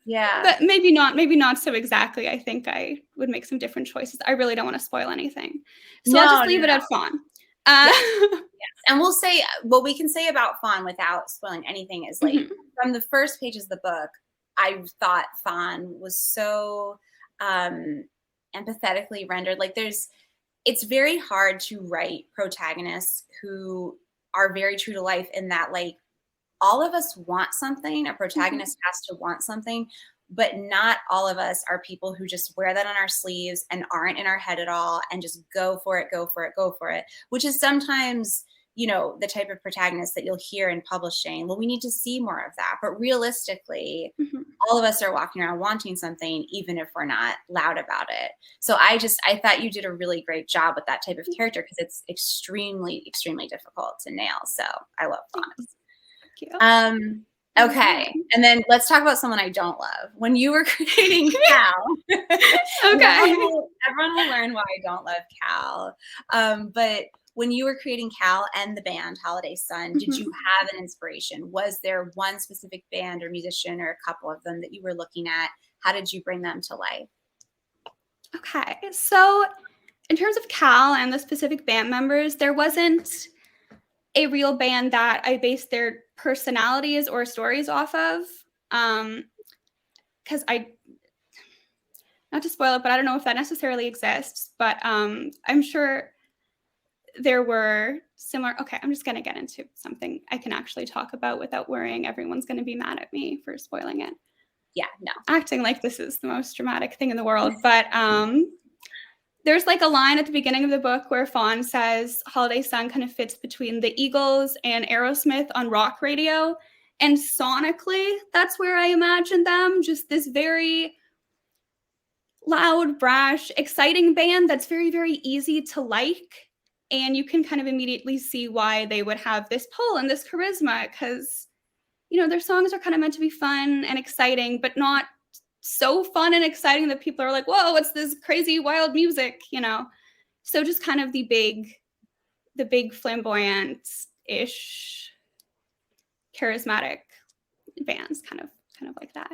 [SPEAKER 3] Yeah.
[SPEAKER 2] But maybe not so exactly. I think I would make some different choices. I really don't want to spoil anything. So I'll just leave it at Faun.
[SPEAKER 3] Yes. And we'll say what we can say about Faun without spoiling anything is like from the first pages of the book, I thought Faun was so empathetically rendered. Like it's very hard to write protagonists who are very true to life in that, like, all of us want something. A protagonist has to want something, but not all of us are people who just wear that on our sleeves and aren't in our head at all and just go for it, which is sometimes, you know, the type of protagonist that you'll hear in publishing. Well, we need to see more of that. But realistically, all of us are walking around wanting something, even if we're not loud about it. So I thought you did a really great job with that type of character because it's extremely, extremely difficult to nail. So I love Faun. Okay. And then let's talk about someone I don't love. When you were creating Cal, everyone will learn why I don't love Cal. But when you were creating Cal and the band Holiday Sun, did you have an inspiration? Was there one specific band or musician or a couple of them that you were looking at? How did you bring them to life?
[SPEAKER 2] Okay. So in terms of Cal and the specific band members, there wasn't a real band that I based their personalities or stories off of. Because not to spoil it, but I don't know if that necessarily exists, but I'm sure there were similar. Okay, I'm just going to get into something I can actually talk about without worrying everyone's going to be mad at me for spoiling it.
[SPEAKER 3] Yeah, no.
[SPEAKER 2] Acting like this is the most dramatic thing in the world. But there's like a line at the beginning of the book where Faun says Holiday Sun kind of fits between the Eagles and Aerosmith on rock radio. And sonically, that's where I imagine them. Just this very loud, brash, exciting band that's very, very easy to like. And you can kind of immediately see why they would have this pull and this charisma because, you know, their songs are kind of meant to be fun and exciting, but not so fun and exciting that people are like, whoa, what's this crazy, wild music, you know? So just kind of the big flamboyant-ish charismatic bands, kind of like that.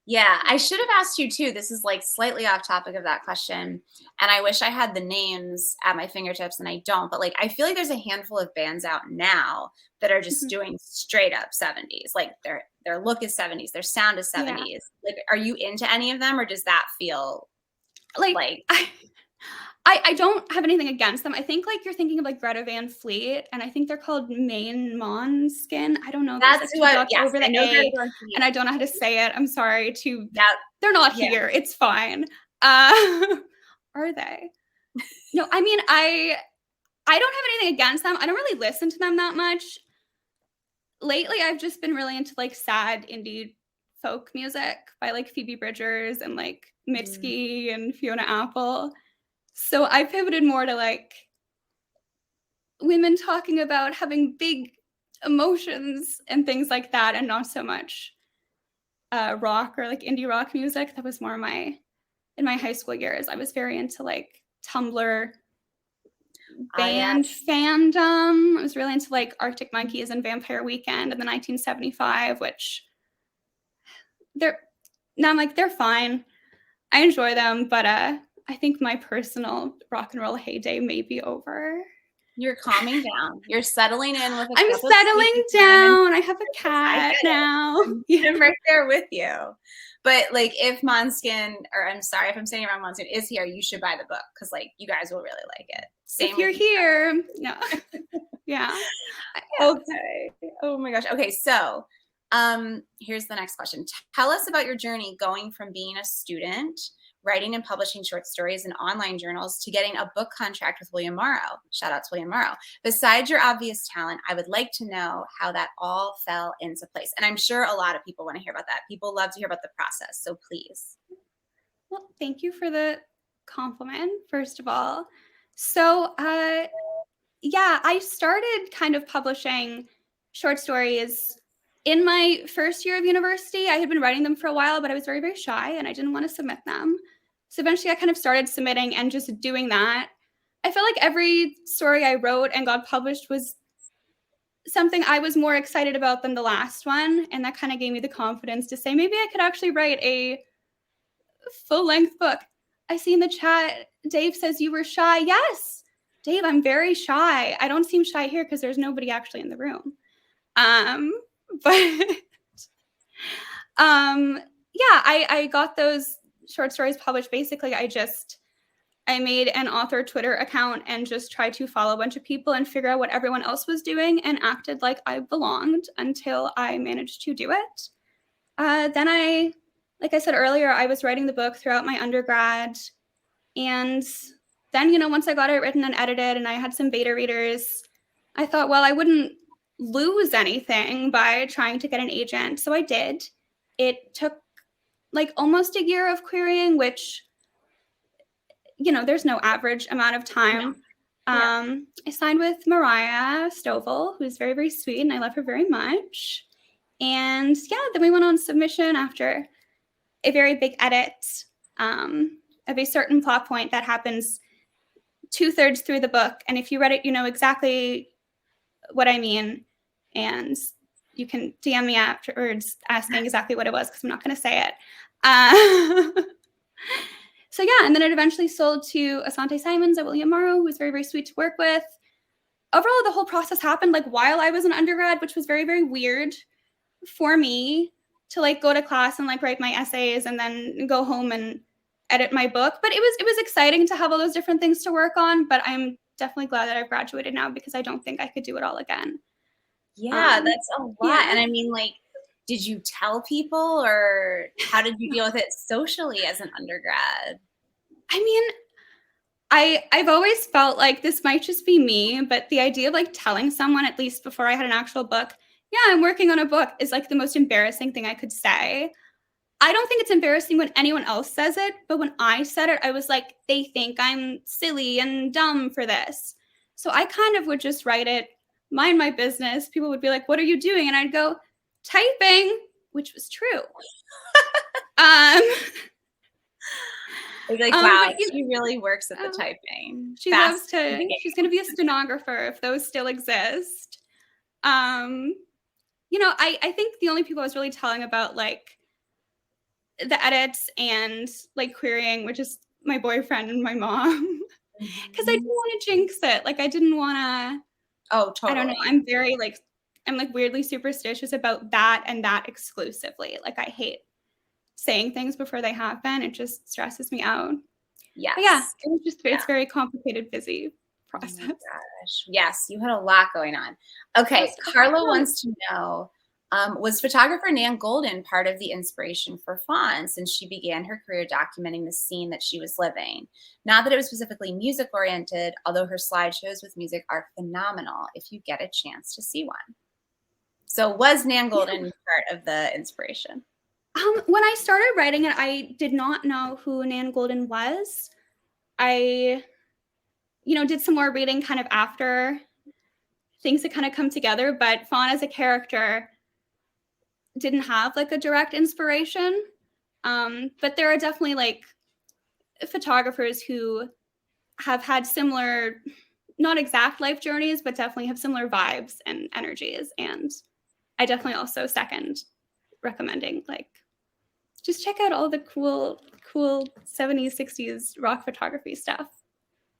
[SPEAKER 3] Yeah, I should have asked you too. This is like slightly off topic of that question. And I wish I had the names at my fingertips and I don't. But like, I feel like there's a handful of bands out now that are just doing straight up 70s. Like their look is 70s, their sound is 70s. Yeah. Like, are you into any of them, or does that feel like
[SPEAKER 2] I don't have anything against them. I think like you're thinking of like Greta Van Fleet, and I think they're called Main Måneskin. I don't know.
[SPEAKER 3] That's what, yes,
[SPEAKER 2] over the A, and I don't know how to say it. I'm sorry to that. They're not here. It's fine. Are they? No, I mean, I don't have anything against them. I don't really listen to them that much. Lately, I've just been really into like sad indie folk music by like Phoebe Bridgers and like Mitski and Fiona Apple. So I pivoted more to like women talking about having big emotions and things like that, and not so much rock or like indie rock music. That was more in my high school years. I was very into like Tumblr band fandom. I was really into like Arctic Monkeys and Vampire Weekend and the 1975, which they're fine. I enjoy them, but I think my personal rock and roll heyday may be over.
[SPEAKER 3] You're calming down. You're settling in with
[SPEAKER 2] I'm settling down. I have a cat now.
[SPEAKER 3] I'm right there with you. But like if Måneskin, or I'm sorry if I'm saying it wrong, Måneskin is here, you should buy the book because like you guys will really like it.
[SPEAKER 2] If you're here. No. Yeah.
[SPEAKER 3] Okay. Oh my gosh. Okay, so here's the next question. Tell us about your journey going from being a student, writing and publishing short stories in online journals, to getting a book contract with William Morrow. Shout out to William Morrow. Besides your obvious talent, I would like to know how that all fell into place. And I'm sure a lot of people want to hear about that. People love to hear about the process. So please.
[SPEAKER 2] Well, thank you for the compliment, first of all. So, I started kind of publishing short stories in my first year of university. I had been writing them for a while, but I was very, very shy and I didn't want to submit them. So eventually I kind of started submitting and just doing that. I felt like every story I wrote and got published was something I was more excited about than the last one. And that kind of gave me the confidence to say, maybe I could actually write a full-length book. I see in the chat, Dave says you were shy. Yes, Dave, I'm very shy. I don't seem shy here because there's nobody actually in the room. But I got those short stories published. Basically, I made an author Twitter account and just tried to follow a bunch of people and figure out what everyone else was doing and acted like I belonged until I managed to do it. Then like I said earlier, I was writing the book throughout my undergrad. And then, once I got it written and edited and I had some beta readers, I thought, well, I wouldn't lose anything by trying to get an agent. So I did. It took like almost a year of querying, which, there's no average amount of time. Yeah. I signed with Mariah Stovall, who's very, very sweet, and I love her very much. And then we went on submission after a very big edit of a certain plot point that happens 2/3 through the book. And if you read it, you know exactly what I mean. And you can DM me afterwards asking exactly what it was, because I'm not going to say it. And then it eventually sold to Asante Simons at William Morrow, who was very, very sweet to work with. Overall, the whole process happened like while I was an undergrad, which was very, very weird for me to like go to class and like write my essays and then go home and edit my book. But it was exciting to have all those different things to work on. But I'm definitely glad that I've graduated now, because I don't think I could do it all again.
[SPEAKER 3] Yeah, that's a lot. Yeah. And I mean, like, did you tell people, or how did you deal with it socially as an undergrad?
[SPEAKER 2] I mean, I've always felt like this might just be me, but the idea of like telling someone, at least before I had an actual book, I'm working on a book, is like the most embarrassing thing I could say. I don't think it's embarrassing when anyone else says it, but when I said it, I was like, they think I'm silly and dumb for this. So I kind of would just write it, mind my business. People would be like, what are you doing? And I'd go, typing, which was true.
[SPEAKER 3] I'd be like, wow, she really works at the typing.
[SPEAKER 2] She loves to, she's going to be a stenographer if those still exist. you know, I think the only people I was really telling about like the edits and like querying, which is my boyfriend and my mom, because I didn't want to jinx it. Like I didn't want to.
[SPEAKER 3] Oh, totally.
[SPEAKER 2] I don't know. I'm very like, I'm like weirdly superstitious about that and that exclusively. Like I hate saying things before they happen. It just stresses me out.
[SPEAKER 3] Yes.
[SPEAKER 2] But yeah, it was just, it's very complicated, busy process.
[SPEAKER 3] Oh my gosh. Yes, you had a lot going on. Okay, Carla wants to know, was photographer Nan Golden part of the inspiration for Faun since she began her career documenting the scene that she was living? Not that it was specifically music oriented, although her slideshows with music are phenomenal if you get a chance to see one. So was Nan Golden part of the inspiration?
[SPEAKER 2] When I started writing it, I did not know who Nan Golden was. I, you know, did some more reading kind of after things had kind of come together, but Faun as a character didn't have like a direct inspiration. But there are definitely like photographers who have had similar, not exact life journeys, but definitely have similar vibes and energies. And I definitely also second recommending like, just check out all the cool 70s, 60s rock photography stuff.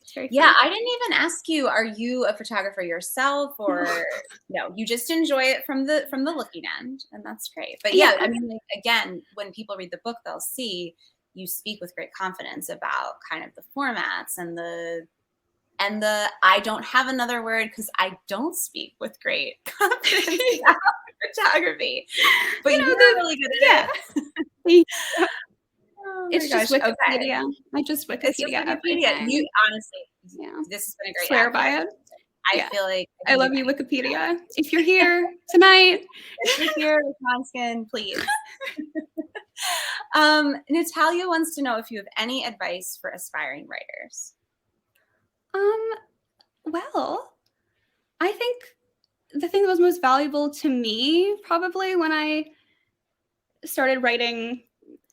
[SPEAKER 2] It's very fun.
[SPEAKER 3] I didn't even ask you, are you a photographer yourself, or no, you just enjoy it from the looking end, and that's great. But yeah, I mean, like, again, when people read the book, they'll see you speak with great confidence about kind of the formats and the I don't have another word because I don't speak with great confidence about photography. But you're really good at it. Oh
[SPEAKER 2] it's just
[SPEAKER 3] gosh.
[SPEAKER 2] Wikipedia.
[SPEAKER 3] Okay.
[SPEAKER 2] I just Wikipedia.
[SPEAKER 3] It's just Wikipedia. You honestly, this has been a great
[SPEAKER 2] swear by it.
[SPEAKER 3] I feel like
[SPEAKER 2] I love you, Wikipedia. If you're here tonight,
[SPEAKER 3] if you're here, Wisconsin, please. Natalia wants to know if you have any advice for aspiring writers.
[SPEAKER 2] Well, I think the thing that was most valuable to me probably when I started writing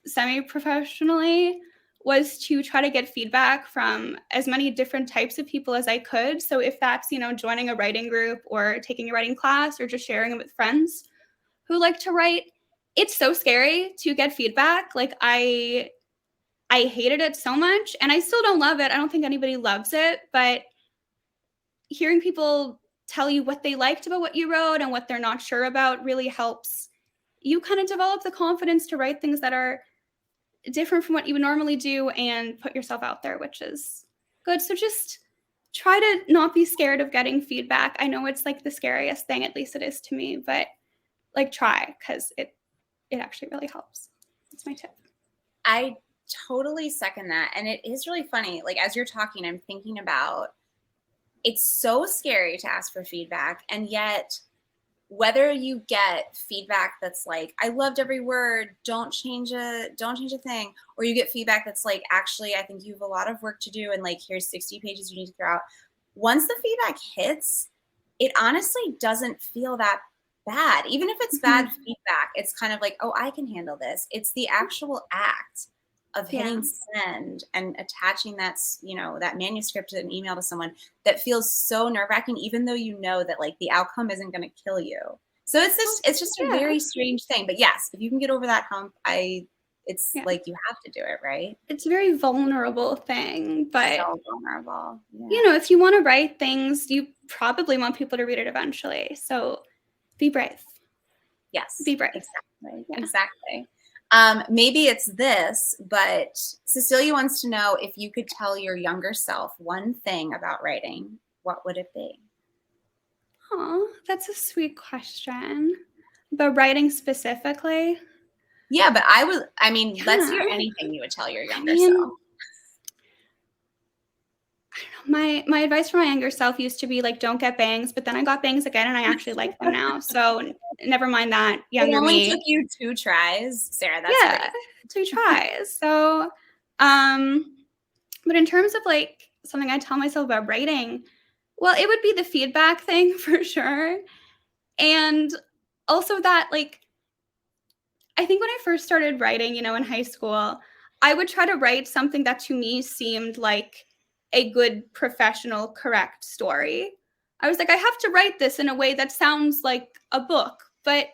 [SPEAKER 2] semi-professionally was to try to get feedback from as many different types of people as I could. So if that's, you know, joining a writing group or taking a writing class or just sharing it with friends who like to write, it's so scary to get feedback. Like I hated it so much and I still don't love it. I don't think anybody loves it, but hearing people tell you what they liked about what you wrote and what they're not sure about really helps you kind of develop the confidence to write things that are different from what you would normally do and put yourself out there, which is good. So just try to not be scared of getting feedback. I know it's like the scariest thing, at least it is to me, but like try, because it actually really helps. That's my tip.
[SPEAKER 3] I totally second that. And it is really funny. Like as you're talking, I'm thinking about, it's so scary to ask for feedback. And yet whether you get feedback that's like, I loved every word, don't change a thing, or you get feedback that's like, actually, I think you have a lot of work to do, and like, here's 60 pages you need to throw out. Once the feedback hits, it honestly doesn't feel that bad. Even if it's bad feedback, it's kind of like, oh, I can handle this. It's the actual act of hitting send and attaching that, you know, that manuscript to an email to someone that feels so nerve-wracking, even though you know that like the outcome isn't going to kill you. So it's just a very strange thing. But yes, if you can get over that hump, it's like you have to do it, right?
[SPEAKER 2] It's a very vulnerable thing, but
[SPEAKER 3] so vulnerable. Yeah.
[SPEAKER 2] You know, if you want to write things, you probably want people to read it eventually. So be brave.
[SPEAKER 3] Yes.
[SPEAKER 2] Be brave.
[SPEAKER 3] Exactly. Yeah. Exactly. Maybe it's this, but Cecilia wants to know if you could tell your younger self one thing about writing, what would it be?
[SPEAKER 2] Oh, that's a sweet question. But writing specifically?
[SPEAKER 3] Yeah, but let's hear anything you would tell your younger self.
[SPEAKER 2] I don't know. My advice for my younger self used to be like, don't get bangs, but then I got bangs again and I actually like them now. So never mind that, younger me.
[SPEAKER 3] It only took you 2 tries, Sarah. That's
[SPEAKER 2] 2 tries. So, but in terms of like something I tell myself about writing, well, it would be the feedback thing for sure. And also that like, I think when I first started writing, you know, in high school, I would try to write something that to me seemed like a good, professional, correct story. I was like, I have to write this in a way that sounds like a book, But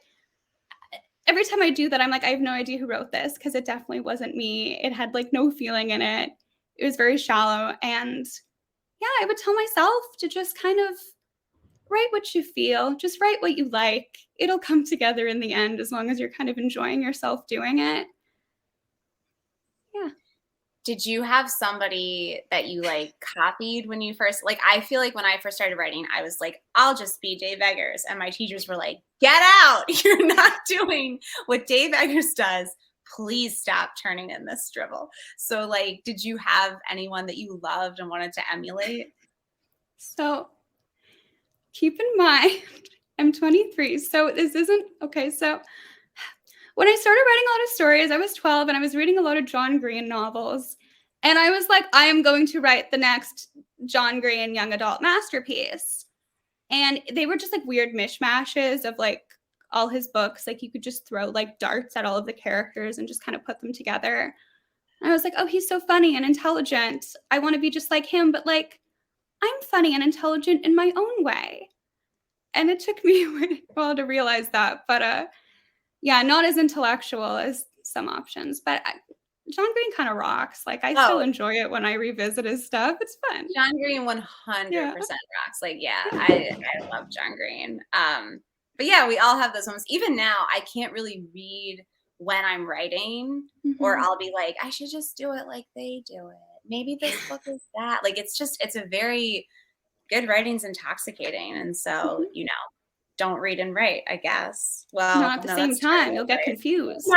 [SPEAKER 2] every time I do that, I'm like, I have no idea who wrote this because it definitely wasn't me. It had like no feeling in it. It was very shallow. And yeah, I would tell myself to just kind of write what you feel, just write what you like. It'll come together in the end as long as you're kind of enjoying yourself doing it. Yeah.
[SPEAKER 3] Did you have somebody that you like copied when you first, like, I feel like when I first started writing, I was like, I'll just be Dave Eggers. And my teachers were like, get out. You're not doing what Dave Eggers does. Please stop turning in this dribble. So like, did you have anyone that you loved and wanted to emulate?
[SPEAKER 2] So keep in mind, I'm 23. So this isn't, okay. So when I started writing a lot of stories, I was 12 and I was reading a lot of John Green novels. And I was like, I am going to write the next John Green young adult masterpiece. And they were just like weird mishmashes of like all his books. Like you could just throw like darts at all of the characters and just kind of put them together. And I was like, oh, he's so funny and intelligent. I want to be just like him, but like I'm funny and intelligent in my own way. And it took me a while to realize that. But yeah, not as intellectual as some options, but John Green kind of rocks. Like I still enjoy it when I revisit his stuff. It's fun.
[SPEAKER 3] John Green 100% rocks. Like, yeah, I love John Green. But yeah, we all have those moments. Even now, I can't really read when I'm writing, or I'll be like, I should just do it like they do it. Maybe this book is that. Like, it's a very good writing's intoxicating. And so, you know, don't read and write, I guess. Well,
[SPEAKER 2] not at the same time. You'll get confused.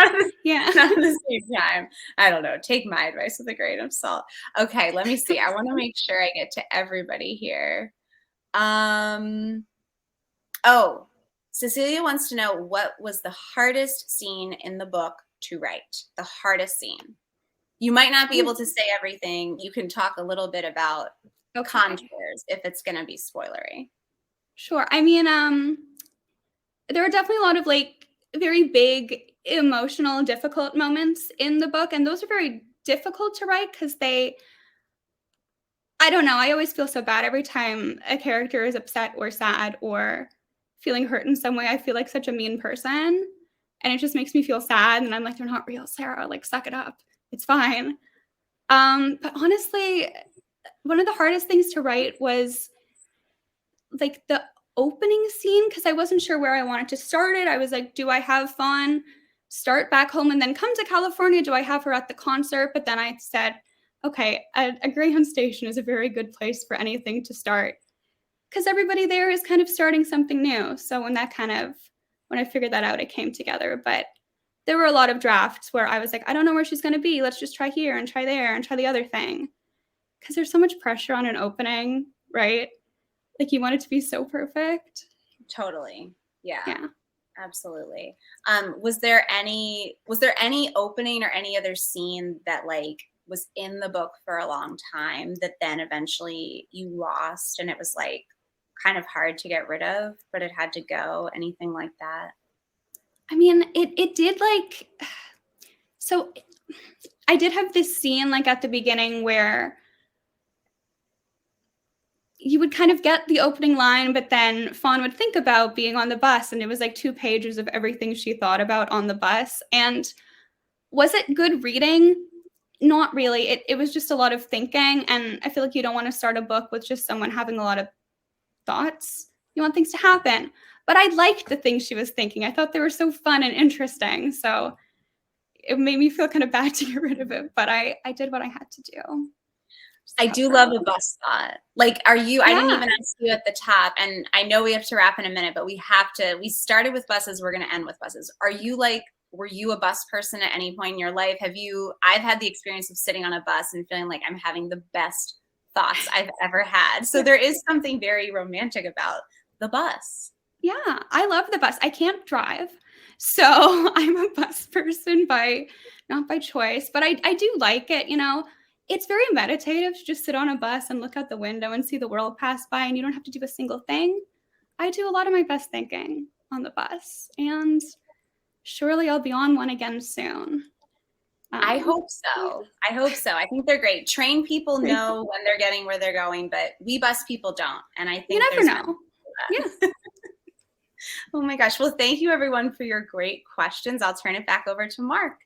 [SPEAKER 2] Yeah.
[SPEAKER 3] Not at the same time. I don't know. Take my advice with a grain of salt. Okay, let me see. I want to make sure I get to everybody here. Oh, Cecilia wants to know, what was the hardest scene in the book to write? The hardest scene. You might not be able to say everything. You can talk a little bit about contours if it's going to be spoilery.
[SPEAKER 2] Sure. I mean, there are definitely a lot of like very big emotional, difficult moments in the book. And those are very difficult to write because I don't know. I always feel so bad every time a character is upset or sad or feeling hurt in some way. I feel like such a mean person and it just makes me feel sad. And I'm like, they're not real, Sarah. Like, suck it up. It's fine. But honestly, one of the hardest things to write was like the opening scene, because I wasn't sure where I wanted to start it. I was like, do I have Faun start back home and then come to California? Do I have her at the concert? But then I said, okay, a Greyhound station is a very good place for anything to start because everybody there is kind of starting something new. So when I figured that out, it came together. But there were a lot of drafts where I was like, I don't know where she's going to be. Let's just try here and try there and try the other thing. Because there's so much pressure on an opening, right? Like you want it to be so perfect.
[SPEAKER 3] Totally. Yeah.
[SPEAKER 2] Yeah.
[SPEAKER 3] Absolutely. Was there any opening or any other scene that like was in the book for a long time that then eventually you lost and it was like kind of hard to get rid of, but it had to go? Anything like that?
[SPEAKER 2] I mean, it did like, so I did have this scene like at the beginning where you would kind of get the opening line, but then Faun would think about being on the bus, and it was like 2 pages of everything she thought about on the bus. And was it good reading? Not really. It was just a lot of thinking, and I feel like you don't want to start a book with just someone having a lot of thoughts. You want things to happen. But I liked the things she was thinking. I thought they were so fun and interesting, so it made me feel kind of bad to get rid of it, but I did what I had to do.
[SPEAKER 3] I do love a bus thought. Like, I didn't even ask you at the top, and I know we have to wrap in a minute, but we started with buses. We're going to end with buses. Were you a bus person at any point in your life? I've had the experience of sitting on a bus and feeling like I'm having the best thoughts I've ever had. So there is something very romantic about the bus.
[SPEAKER 2] Yeah, I love the bus. I can't drive, so I'm a bus person not by choice, but I do like it, you know. It's very meditative to just sit on a bus and look out the window and see the world pass by, and you don't have to do a single thing. I do a lot of my best thinking on the bus, and surely I'll be on one again soon.
[SPEAKER 3] I hope so. I think they're great. Train people know when they're getting where they're going, but we bus people don't. And I think
[SPEAKER 2] you never know. Yeah.
[SPEAKER 3] Oh my gosh. Well, thank you everyone for your great questions. I'll turn it back over to Mark.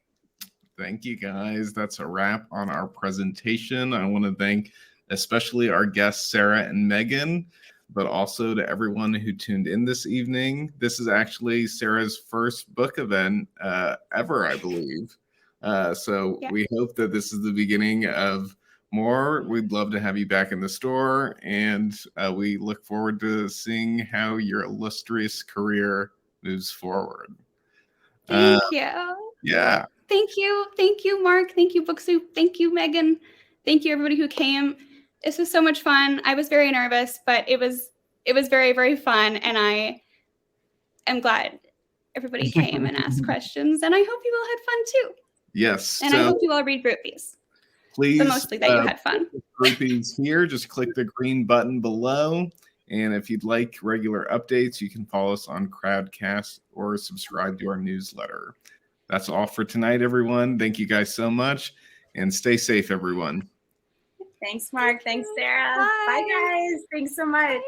[SPEAKER 1] Thank you, guys. That's a wrap on our presentation. I want to thank especially our guests, Sarah and Megan, but also to everyone who tuned in this evening. This is actually Sarah's first book event ever, I believe. So we hope that this is the beginning of more. We'd love to have you back in the store, and we look forward to seeing how your illustrious career moves forward.
[SPEAKER 2] Thank you.
[SPEAKER 1] Yeah.
[SPEAKER 2] Thank you, Mark. Thank you, Book Soup. Thank you, Megan. Thank you, everybody who came. This was so much fun. I was very nervous, but it was very, very fun, and I am glad everybody came and asked questions, and I hope you all had fun too.
[SPEAKER 1] Yes.
[SPEAKER 2] And I hope you all read Groupies.
[SPEAKER 1] Please,
[SPEAKER 2] but mostly that you had fun.
[SPEAKER 1] Groupies here, just click the green button below. And if you'd like regular updates, you can follow us on Crowdcast or subscribe to our newsletter. That's all for tonight, everyone. Thank you guys so much, and stay safe, everyone.
[SPEAKER 3] Thanks, Mark. Thanks, Sarah. Bye, guys. Thanks so much.